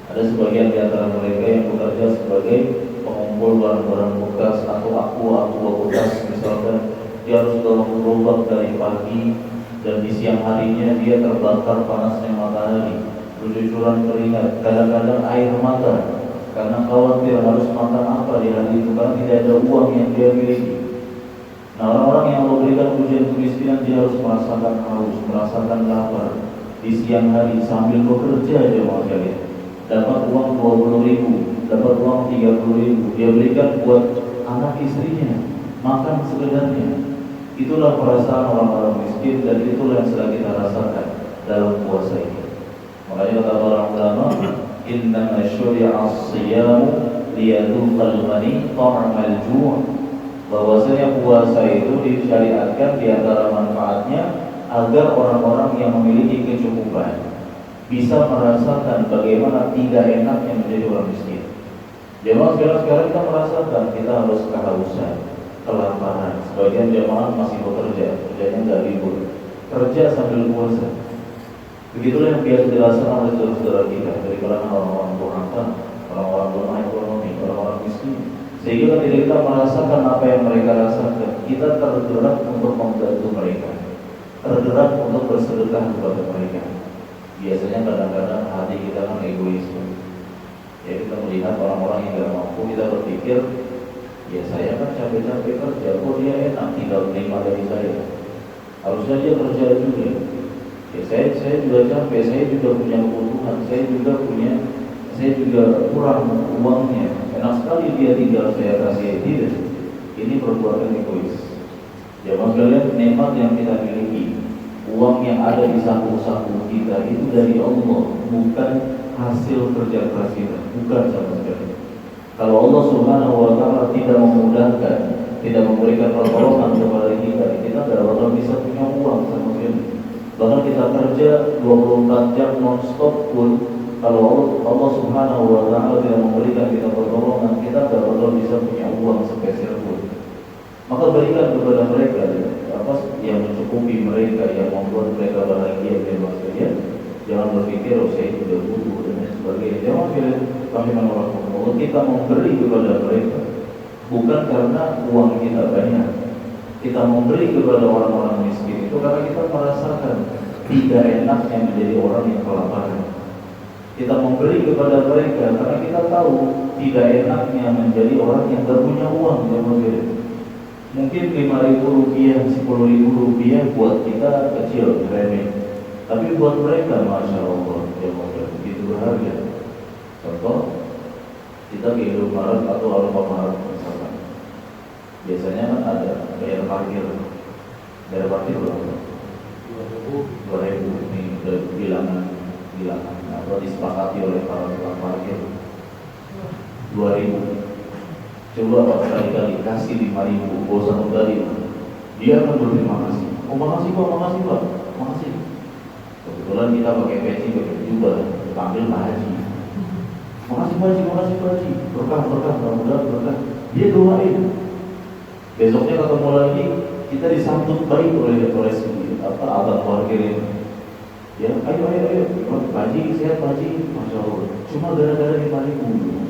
Speaker 2: Ada sebagian di antara mereka yang bekerja sebagai pengumpul barang-barang bekas atau aqua bekas misalkan. Dia harus dorong gerobak dari pagi, dan di siang harinya dia terbakar panasnya matahari, bercucuran keringat, kadang-kadang air mata, karena khawatir harus makan apa di hari itu, karena tidak ada uang yang dia miliki. Nah, orang-orang yang memberikan ujian kemiskinan, dia harus merasakan haus, merasakan lapar di siang hari sambil bekerja aja sekalian. Dapat uang 20.000, dapat uang 30.000, dia berikan buat anak istrinya makan sekedarnya. Itulah perasaan orang-orang miskin, dan itulah yang sedang kita rasakan dalam puasa ini. Makanya kata para ulama, innama syuri'a as-siyamu liyadhuqal ghani ta'amal ju'. Bahwasanya puasa itu disyariatkan di antara manfaatnya agar orang-orang yang memiliki kecukupan bisa merasakan bagaimana tidak enaknya menjadi orang miskin. Jemaah sekarang kita merasakan kita harus kehausan, kelaparan. Sebagian jemaah masih bekerja, kerjanya nggak libur, kerja sambil puasa. Begitulah yang biasa dirasakan oleh saudara-saudara kita dari kalangan orang-orang durhaka, orang-orang lemah ekonomi, orang-orang miskin. Sehingga ketika kita merasakan apa yang mereka rasakan, kita tergerak untuk membantu mereka, tergerak untuk bersedekah kepada mereka. Biasanya kadang-kadang hati kita kan egois. Ya, kita melihat orang-orang yang tidak mampu, kita berpikir, ya saya kan capek-capek kerja, kok dia enak tinggal terima dari saya. Harusnya dia kerja juga. Ya saya juga capek, saya juga punya kebutuhan, saya juga kurang uangnya. Enak sekali dia tinggal saya kasih dia. Ini perbuatan egois. Jangan sekalian nikmat yang kita miliki, Uang yang ada di saku-saku kita itu dari Allah, bukan hasil kerja keras kita, bukan sama sekali. Kalau Allah Subhanahu wa Ta'ala tidak memudahkan, tidak memberikan pertolongan kepada kita, kita tidak bakal bisa punya uang sama sekali. Bahkan kita kerja 24 jam non-stop pun, kalau Allah Subhanahu wa Ta'ala tidak memberikan kita pertolongan, kita tidak bakal bisa punya uang sepeser pun. Maka berikan kepada mereka apa yang mencukupi mereka, yang membuat mereka bahagia dan bahagia. Jangan berpikir saya tidak butuh dan lain sebagainya. Jangan pilih kami menolak Allah. Kita memberi kepada mereka bukan karena uang kita banyak. Kita memberi kepada orang-orang miskin itu karena kita merasakan tidak enaknya menjadi orang yang kelaparan. Kita memberi kepada mereka karena kita tahu tidak enaknya menjadi orang yang tidak punya uang. Mungkin 5.000 rupiah, 10.000 rupiah buat kita kecil, remeh. Tapi buat mereka, Masya Allah, ya begitu berharga. Contoh, kita ke Indomaret atau Alfamart misalkan. Biasanya kan ada bayar parkir. Bayar parkir berapa? 2.000. Ini udah bilangan atau disepakati oleh para tukang parkir. 2.000. Coba berkali-kali kasih 5.000, bosan tadi. Dia akan berterima kasih. Oh makasih Pak, makasih. Kebetulan kita pakai peci, pakai jubah, panggil Pak Haji. Makasih Pak Haji. Berkah, mudah-mudahan berkah. Dia doain. Besoknya ketemu lagi, kita disambut baik oleh abang parkir ini. Ya, ayo. Pak Haji, sehat Pak Haji. Masya Allah. Cuma gara-gara 5.000.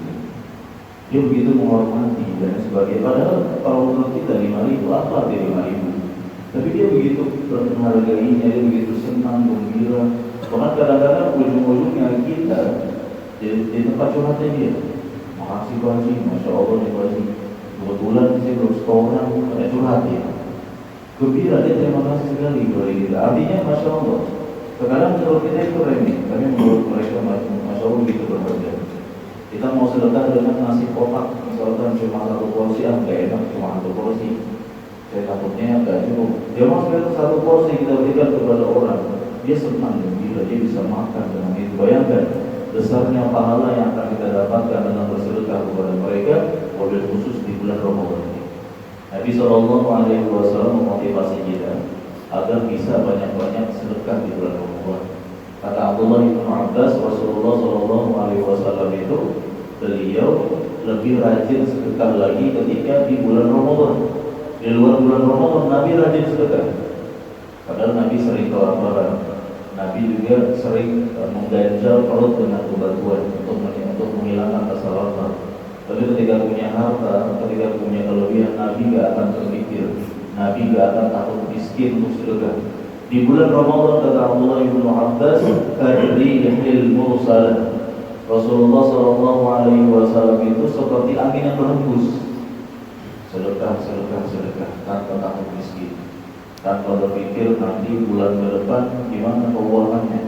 Speaker 2: Dia begitu menghormati dan sebagainya. Padahal kalau menurut kita 5.000 apa dari 5.000? Tapi dia begitu menghargainya, dia begitu senang, gembira. Bahkan kadang-kadang ujung-ujungnya kita di tempat curhatnya dia. Makasih Pak Haji, Masya Allah nih Pak Haji. Kebetulan saya belum setoran, ada curhat ya. Gembira, dia terima kasih sekali kepada kita. Artinya Masya Allah. Terkadang menurut kita itu remeh, tapi menurut mereka Masya Allah begitu berharga. Kita mau sedekah dengan nasi kotak, misalkan cuma 1 porsi, gak enak cuma 1 porsi. Saya takutnya gak cukup. Dia mau sekali 1 porsi kita berikan kepada orang, dia senang gembira, dia bisa makan dengan itu. Bayangkan besarnya pahala yang akan kita dapatkan dengan bersedekah kepada mereka, wabil khusus di bulan Ramadan ini. Nabi SAW memotivasi kita agar bisa banyak-banyak sedekah di bulan Ramadan. Kata Abdullah bin Abbas, Rasulullah SAW itu beliau lebih rajin sedekah lagi ketika di bulan Ramadan. Di luar bulan Ramadan Nabi rajin sedekah. Padahal Nabi sering kelaparan. Nabi juga sering mengganjal perut dengan kebatuan untuk menghilangkan rasa lapar. Tapi ketika punya harta, ketika punya kelebihan, Nabi gak akan terpikir, Nabi gak akan takut miskin untuk sedekah. Di bulan Ramadan kata Abdullah bin Abbas, "Kadrihil mursalah." Rasulullah SAW itu seperti angin yang berhembus. Sedekah tanpa takut miskin, tanpa berpikir nanti bulan ke depan gimana keuangannya,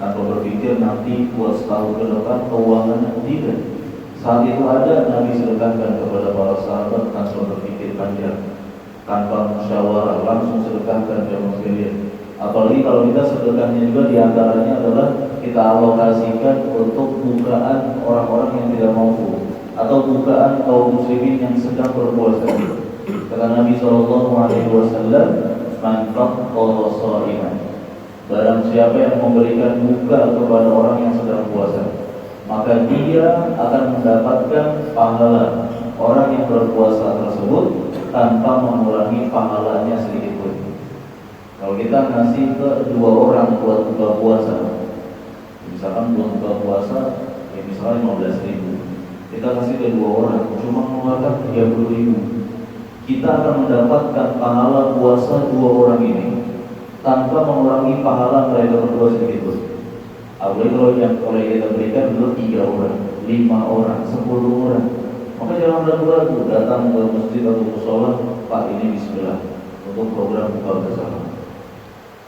Speaker 2: tanpa berpikir nanti buat setahun ke depan keuangannya. Tidak. Saat itu ada Nabi sedekahkan kepada para sahabat tanpa berpikir panjang, tanpa musyawarah, langsung sedekahkan jamaah sekalian. Apalagi kalau kita sedekahnya juga diantaranya adalah kita alokasikan untuk bukaan orang-orang yang tidak mampu atau bukaan kaum muslimin yang sedang berpuasa. Kata Nabi SAW, "Man fattara sha'iman." Barang siapa yang memberikan buka kepada orang yang sedang puasa, maka dia akan mendapatkan pahala orang yang berpuasa tersebut tanpa mengurangi pahalanya sedikit pun. Kalau kita ngasih ke 2 orang buat buka puasa, misalkan buat buka puasa, ya misalnya 15.000, kita kasih ke 2 orang, cuma mengeluarkan 30.000, kita akan mendapatkan pahala puasa 2 orang ini tanpa mengurangi pahala mereka berdua sedikit pun. Apalagi kalau yang kita berikan dulu 3 orang, 5 orang, 10 orang, maka jangan ragu-ragu datang ke masjid atau musola, Pak ini bismillah untuk program buka bersama.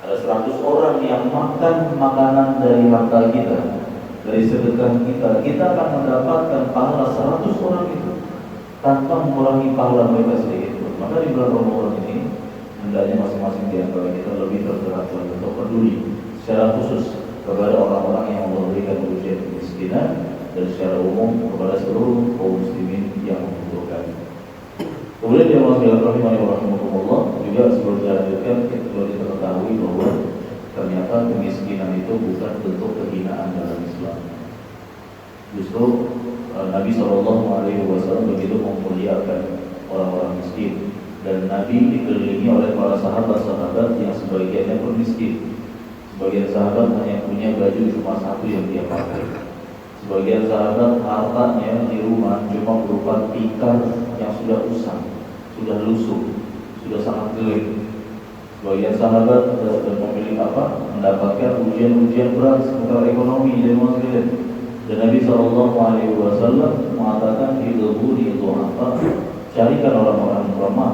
Speaker 2: Ada 100 orang yang makan makanan dari harta kita, dari sedekah kita, kita akan mendapatkan pahala 100 orang itu tanpa mengurangi pahala mereka sedikit pun. Maka di bulan Ramadan ini hendaknya masing-masing di antara kita lebih bergerak dan untuk peduli secara khusus kepada orang-orang yang memberikan ujian kemiskinan dan secara umum kepada seluruh kaum muslimin yang membutuhkan. Kemudian yang rahimahullah juga sebelum dilanjutkan perlu kita ketahui bahwa ternyata kemiskinan itu bukan bentuk kehinaan dalam Islam. Justru Nabi SAW begitu memuliakan orang-orang miskin, dan Nabi dikelilingi oleh para sahabat-sahabat yang sebagiannya pun miskin. Sebagian sahabat hanya punya baju cuma satu yang dia pakai. Sebagian sahabat hartanya di rumah cuma berupa tikar yang sudah usang, sudah lusuh, sudah sangat jelek. Sebagian sahabat mendapatkan ujian-ujian berat seputar ekonomi dan masalah. Dan Nabi SAW mengatakan hidupuni itu apa? Carikan orang-orang lemah,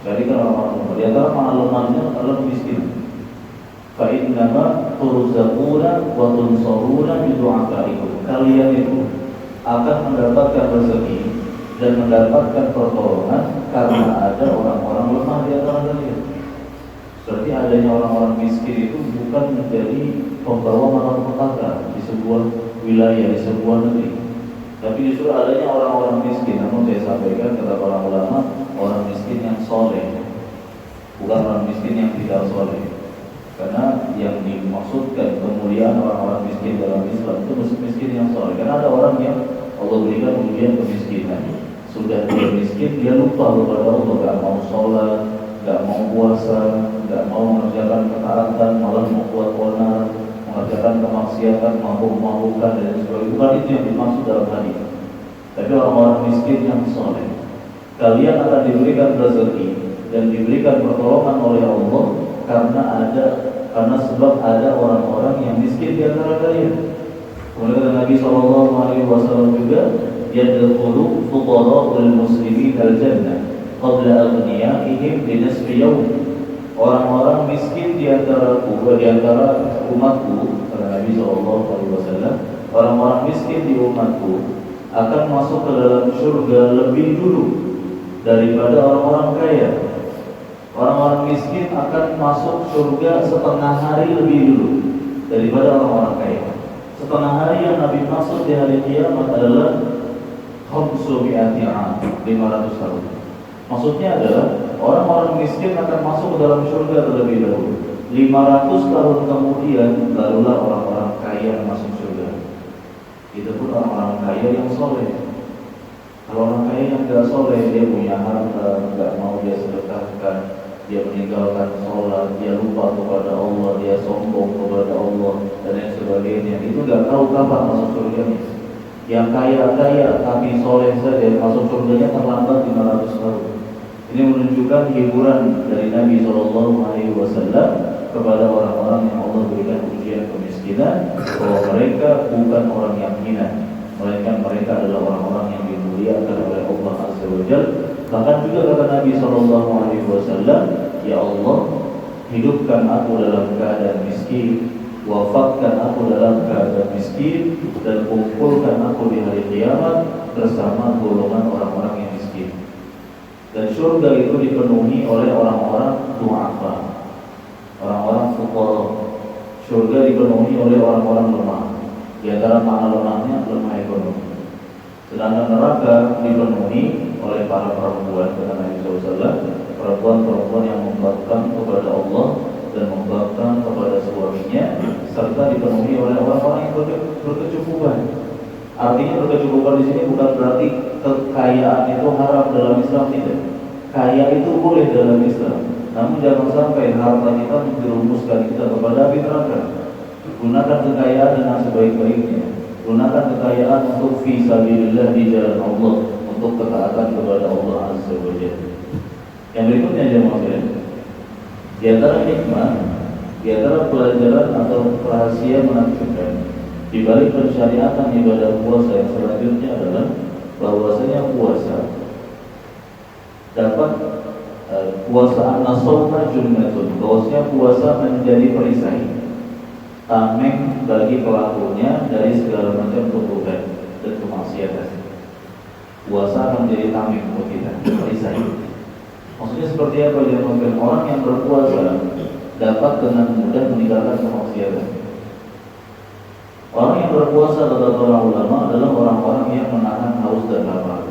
Speaker 2: carikan orang-orang lemah. Di antara makna lemahnya adalah miskin. Fa'innama turzaquna wa tunsaruna bidu'afaikum. Kalian itu akan mendapatkan rezeki dan mendapatkan pertolongan karena ada orang-orang lemah di antara kalian. Berarti adanya orang-orang miskin itu bukan menjadi pembawa malapetaka di sebuah wilayah, di sebuah negeri, tapi justru adanya orang-orang miskin. Namun saya sampaikan kata para ulama, orang miskin yang soleh, bukan orang miskin yang tidak soleh. Karena yang dimaksudkan kemuliaan orang-orang miskin dalam Islam itu miskin yang soleh. Karena ada orang yang Allah berikan ujian kemiskinan, sudah dia miskin, dia lupa kepada Allah, gak mau sholat, gak mau puasa, gak mau mengerjakan ketaatan, malah membuat onar, mengerjakan kemaksiatan, mabuk-mabukan dan sebagainya. Bukan itu yang dimaksud dalam hadis. Tapi orang-orang miskin yang soleh, kalian akan diberikan rezeki dan diberikan pertolongan oleh Allah karena sebab ada orang-orang yang miskin di antara kalian. Kemudian Nabi SAW juga, yadkhulu fuqara'ul muslimin al-jannah qabla aghniyaihim bi nisfi yawm. Orang-orang miskin di antara umatku, kata Nabi SAW, orang-orang miskin di umatku akan masuk ke dalam surga lebih dulu daripada orang-orang kaya. Orang-orang miskin akan masuk surga setengah hari lebih dulu daripada orang-orang kaya. Setengah hari yang Nabi maksud di hari kiamat adalah 500 tahun. Maksudnya adalah orang-orang miskin akan masuk ke dalam surga terlebih dahulu. 500 tahun kemudian barulah orang-orang kaya masuk surga. Itu pun orang-orang kaya yang soleh. Kalau orang kaya yang tidak soleh, dia punya harta, tidak mau dia sedekahkan, dia meninggalkan sholat, dia lupa kepada Allah, dia sombong kepada Allah dan lain sebagainya. Itu tidak tahu kapan masuk surganya. Yang kaya-kaya tapi soleh saja masuk surganya terlambat 500 tahun. Ini menunjukkan hiburan dari Nabi SAW kepada orang-orang yang Allah berikan ujian kemiskinan, bahwa mereka bukan orang yang hina, melainkan mereka adalah orang-orang yang dimuliakan oleh Allah Azza wa Jalla. Bahkan juga kata Nabi SAW, ya Allah, hidupkan aku dalam keadaan miskin, wafatkan aku dalam keadaan miskin, dan kumpulkan aku di hari kiamat bersama golongan orang-orang yang miskin. Dan surga itu dipenuhi oleh orang-orang du'afa, orang-orang fuqara. Surga dipenuhi oleh orang-orang lemah. Di antara makna lemahnya lemah ekonomi. Sedangkan neraka dipenuhi oleh para perempuan, kata Nabi SAW, perempuan-perempuan yang membangkang kepada Allah dan membangkang kepada suaminya, serta dipenuhi oleh orang-orang yang berkecukupan. Artinya berkecukupan di sini bukan berarti kekayaan itu haram dalam Islam, tidak. Kaya itu boleh dalam Islam, namun jangan sampai harta kita menjerumuskan kita kepada api neraka. Gunakan kekayaan dengan sebaik-baiknya. Gunakan kekayaan untuk fi sabilillah di jalan Allah, untuk ketaatan kepada Allah Azza wa Jalla. Yang berikutnya jemaah, di antara hikmah, di antara pelajaran atau rahasia menakjubkan di balik pensyariatan ibadah puasa yang selanjutnya adalah bahwasanya puasa dapat puasa an-nasawma junnatun, bahwasanya puasa menjadi perisai, tameng bagi pelakunya dari segala macam keburukan dan kemaksiatan. Puasa akan menjadi tameng untuk kita, perisai. Maksudnya seperti apa yang mungkin orang yang berpuasa dapat dengan mudah meninggalkan kemaksiatan. Orang yang berpuasa kata para ulama adalah orang-orang yang menahan haus dan lapar.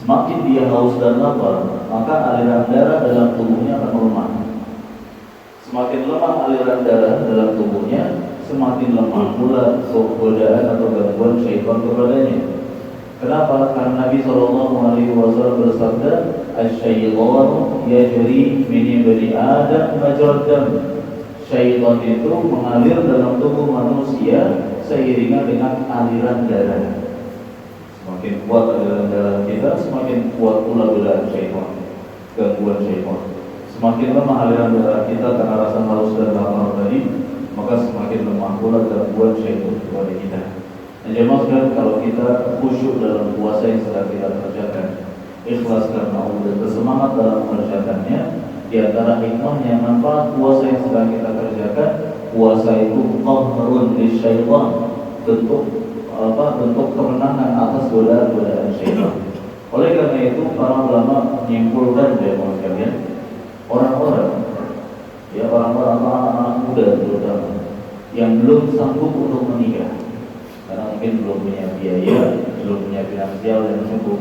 Speaker 2: Semakin dia haus dan lapar, maka aliran darah dalam tubuhnya akan melemah. Semakin lemah aliran darah dalam tubuhnya, semakin lemah pula godaan atau gangguan syaitan kepadanya. Kenapa? Karena Nabi SAW bersabda, "Asy-syaitanu yajri min ibni Adam majrad dam." Syaitan itu mengalir dalam tubuh manusia seiringan dengan aliran darah. Semakin kuat aliran darah kita, semakin kuat pula godaan syaitan, gangguan syaitan. Semakin lemah aliran darah kita karena rasa haus dan lapar tadi, maka semakin lemah pula gangguan syaitan kepada kita. Dan jemaah sekalian, kalau kita khusyuk dalam puasa yang sedang kita kerjakan, ikhlas karena Allah dan bersemangat dalam mengerjakannya, di antara hikmahnya manfaat puasa yang sedang kita kerjakan, puasa itu qahrun lisyaitan, bentuk kemenangan atas godaan-godaan syaitan. Oleh karena itu para ulama menyimpulkan jemaah sekalian, orang-orang anak-anak muda terutama yang belum sanggup untuk menikah karena mungkin belum punya biaya, belum punya finansial yang cukup.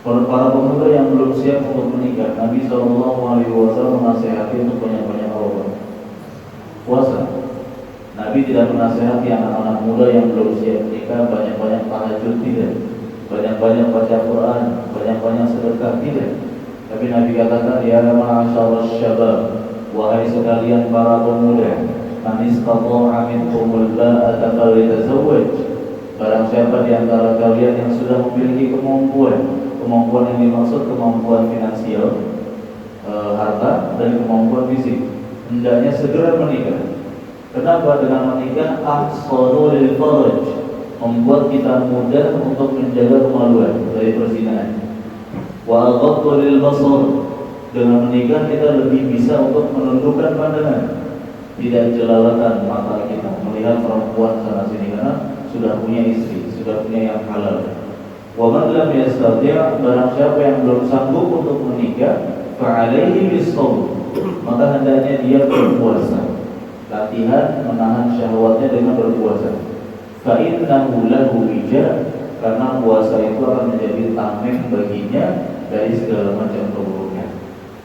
Speaker 2: Para pemuda yang belum siap untuk menikah, Nabi SAW menasihati untuk banyak-banyak puasa. Nabi tidak menasihati anak-anak muda yang belum siap menikah banyak-banyak tahajud, tidak. Banyak-banyak baca Quran, banyak-banyak sedekah, tidak. Tapi Nabi katakan, ya ma'asyarasy syabab, wahai sekalian para pemuda, man istata'a minkumul ba'ata falyatazawwaj. Barang siapa di antara kalian yang sudah memiliki kemampuan yang dimaksud kemampuan finansial, harta, dan kemampuan fisik, hendaknya segera menikah. Kenapa? Dengan menikah ahsanu lil faraj, membuat kita mudah untuk menjaga kemaluan dari perzinahan. Wa aghaddu lil basar, dengan menikah kita lebih bisa untuk menundukkan pandangan, tidak jelalatan mata kita melihat perempuan sana sini karena sudah punya istri, sudah punya yang halal. Wa man lam yastati', barang siapa yang belum sanggup untuk menikah, fa 'alaihi bis-shaum, maka hendaknya dia berpuasa. Latihan menahan syahwatnya dengan berpuasa. Fa innahu lahu wija, karena puasa itu akan menjadi tameng baginya dari segala macam keburukan.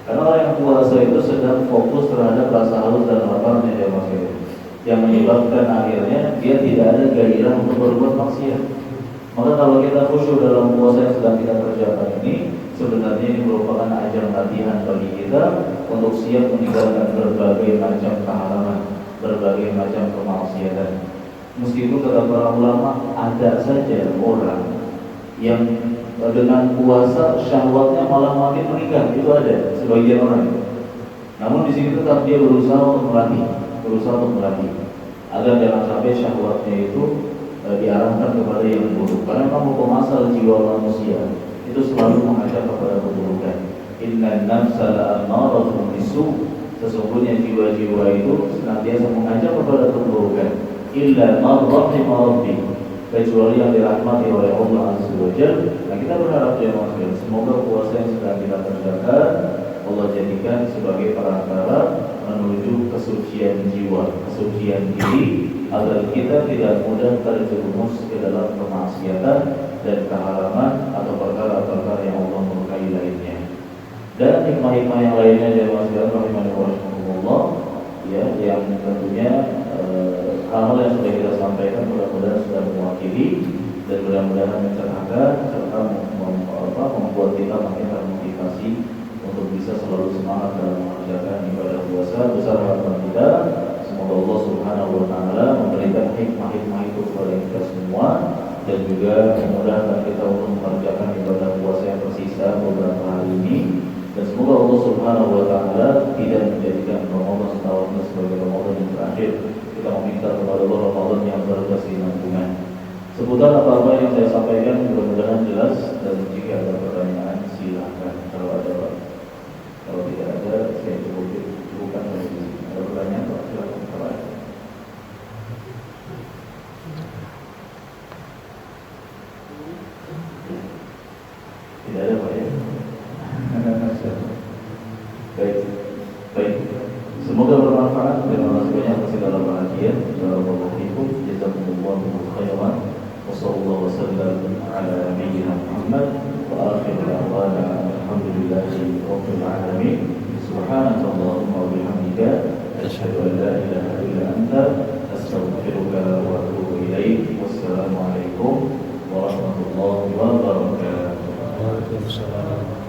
Speaker 2: Karena orang yang puasa itu sedang fokus terhadap rasa haus dan laparnya dia maksudnya, yang menyebabkan akhirnya dia tidak ada gairah untuk berbuat maksiat. Maka kalau kita khusyuk dalam puasa yang sedang kita kerjakan ini, sebenarnya ini merupakan ajang latihan bagi kita untuk siap meninggalkan berbagai macam keharaman, berbagai macam kemaksiatan. Meskipun kata para ulama, ada saja orang yang dengan puasa syahwatnya malah makin meningkat, itu ada sebagian orang. Namun di sini tetap dia berusaha untuk melatih agar jangan sampai syahwatnya itu diarahkan kepada yang buruk. Karena memang hukum asal jiwa manusia itu selalu mengajak kepada keburukan. Inna nafsa la'ammaratun bisu, sesungguhnya jiwa-jiwa itu senantiasa mengajak kepada keburukan. Illa man rahima rabbi, kecuali yang dirahmati oleh Allah Azza wa Jalla. Nah, kita berharap ya Mas, semoga puasa yang sedang kita kerjakan Allah jadikan sebagai perantara menuju kesucian jiwa, kesucian diri, agar kita tidak mudah terjerumus ke dalam kemaksiatan dan keharaman atau perkara-perkara yang Allah murkai lainnya. Dan hikmah-hikmah yang lainnya jemaah sekalian rahimani wa rahimakumullah, ya, yang tentunya hal-hal yang sudah kita sampaikan mudah-mudahan sudah mewakili dan mudah-mudahan mencerahkan serta membuat kita makin termotivasi untuk bisa selalu semangat dalam mengerjakan ibadah puasa. Besar harapan kita, semoga Allah Subhanahu wa taala memberikan hikmah-hikmah itu kepada kita semua dan juga memudahkan kita untuk mengerjakan ibadah puasa yang tersisa beberapa hari ini. Dan semoga Allah Subhanahu wa taala tidak menjadikan Ramadan tahun ini sebagai Ramadan yang terakhir. Kita meminta kepada Allah Ramadan yang berkesinambungan. Seputar apa-apa yang saya sampaikan mudah-mudahan jelas, dan jika ada pertanyaan silakan. Kalau tidak ada, saya cukupkan dari sini. Ada pertanyaan, Pak? Silakan, Pak. Tidak ada, Pak, ya? rabbil alamin. Subhanakallahumma wa bihamdika asyhadu an la ilaha illa anta astaghfiruka wa atubu ilaik. Wassalamualaikum warahmatullahi wabarakatuh.
Speaker 1: Waalaikumsalam.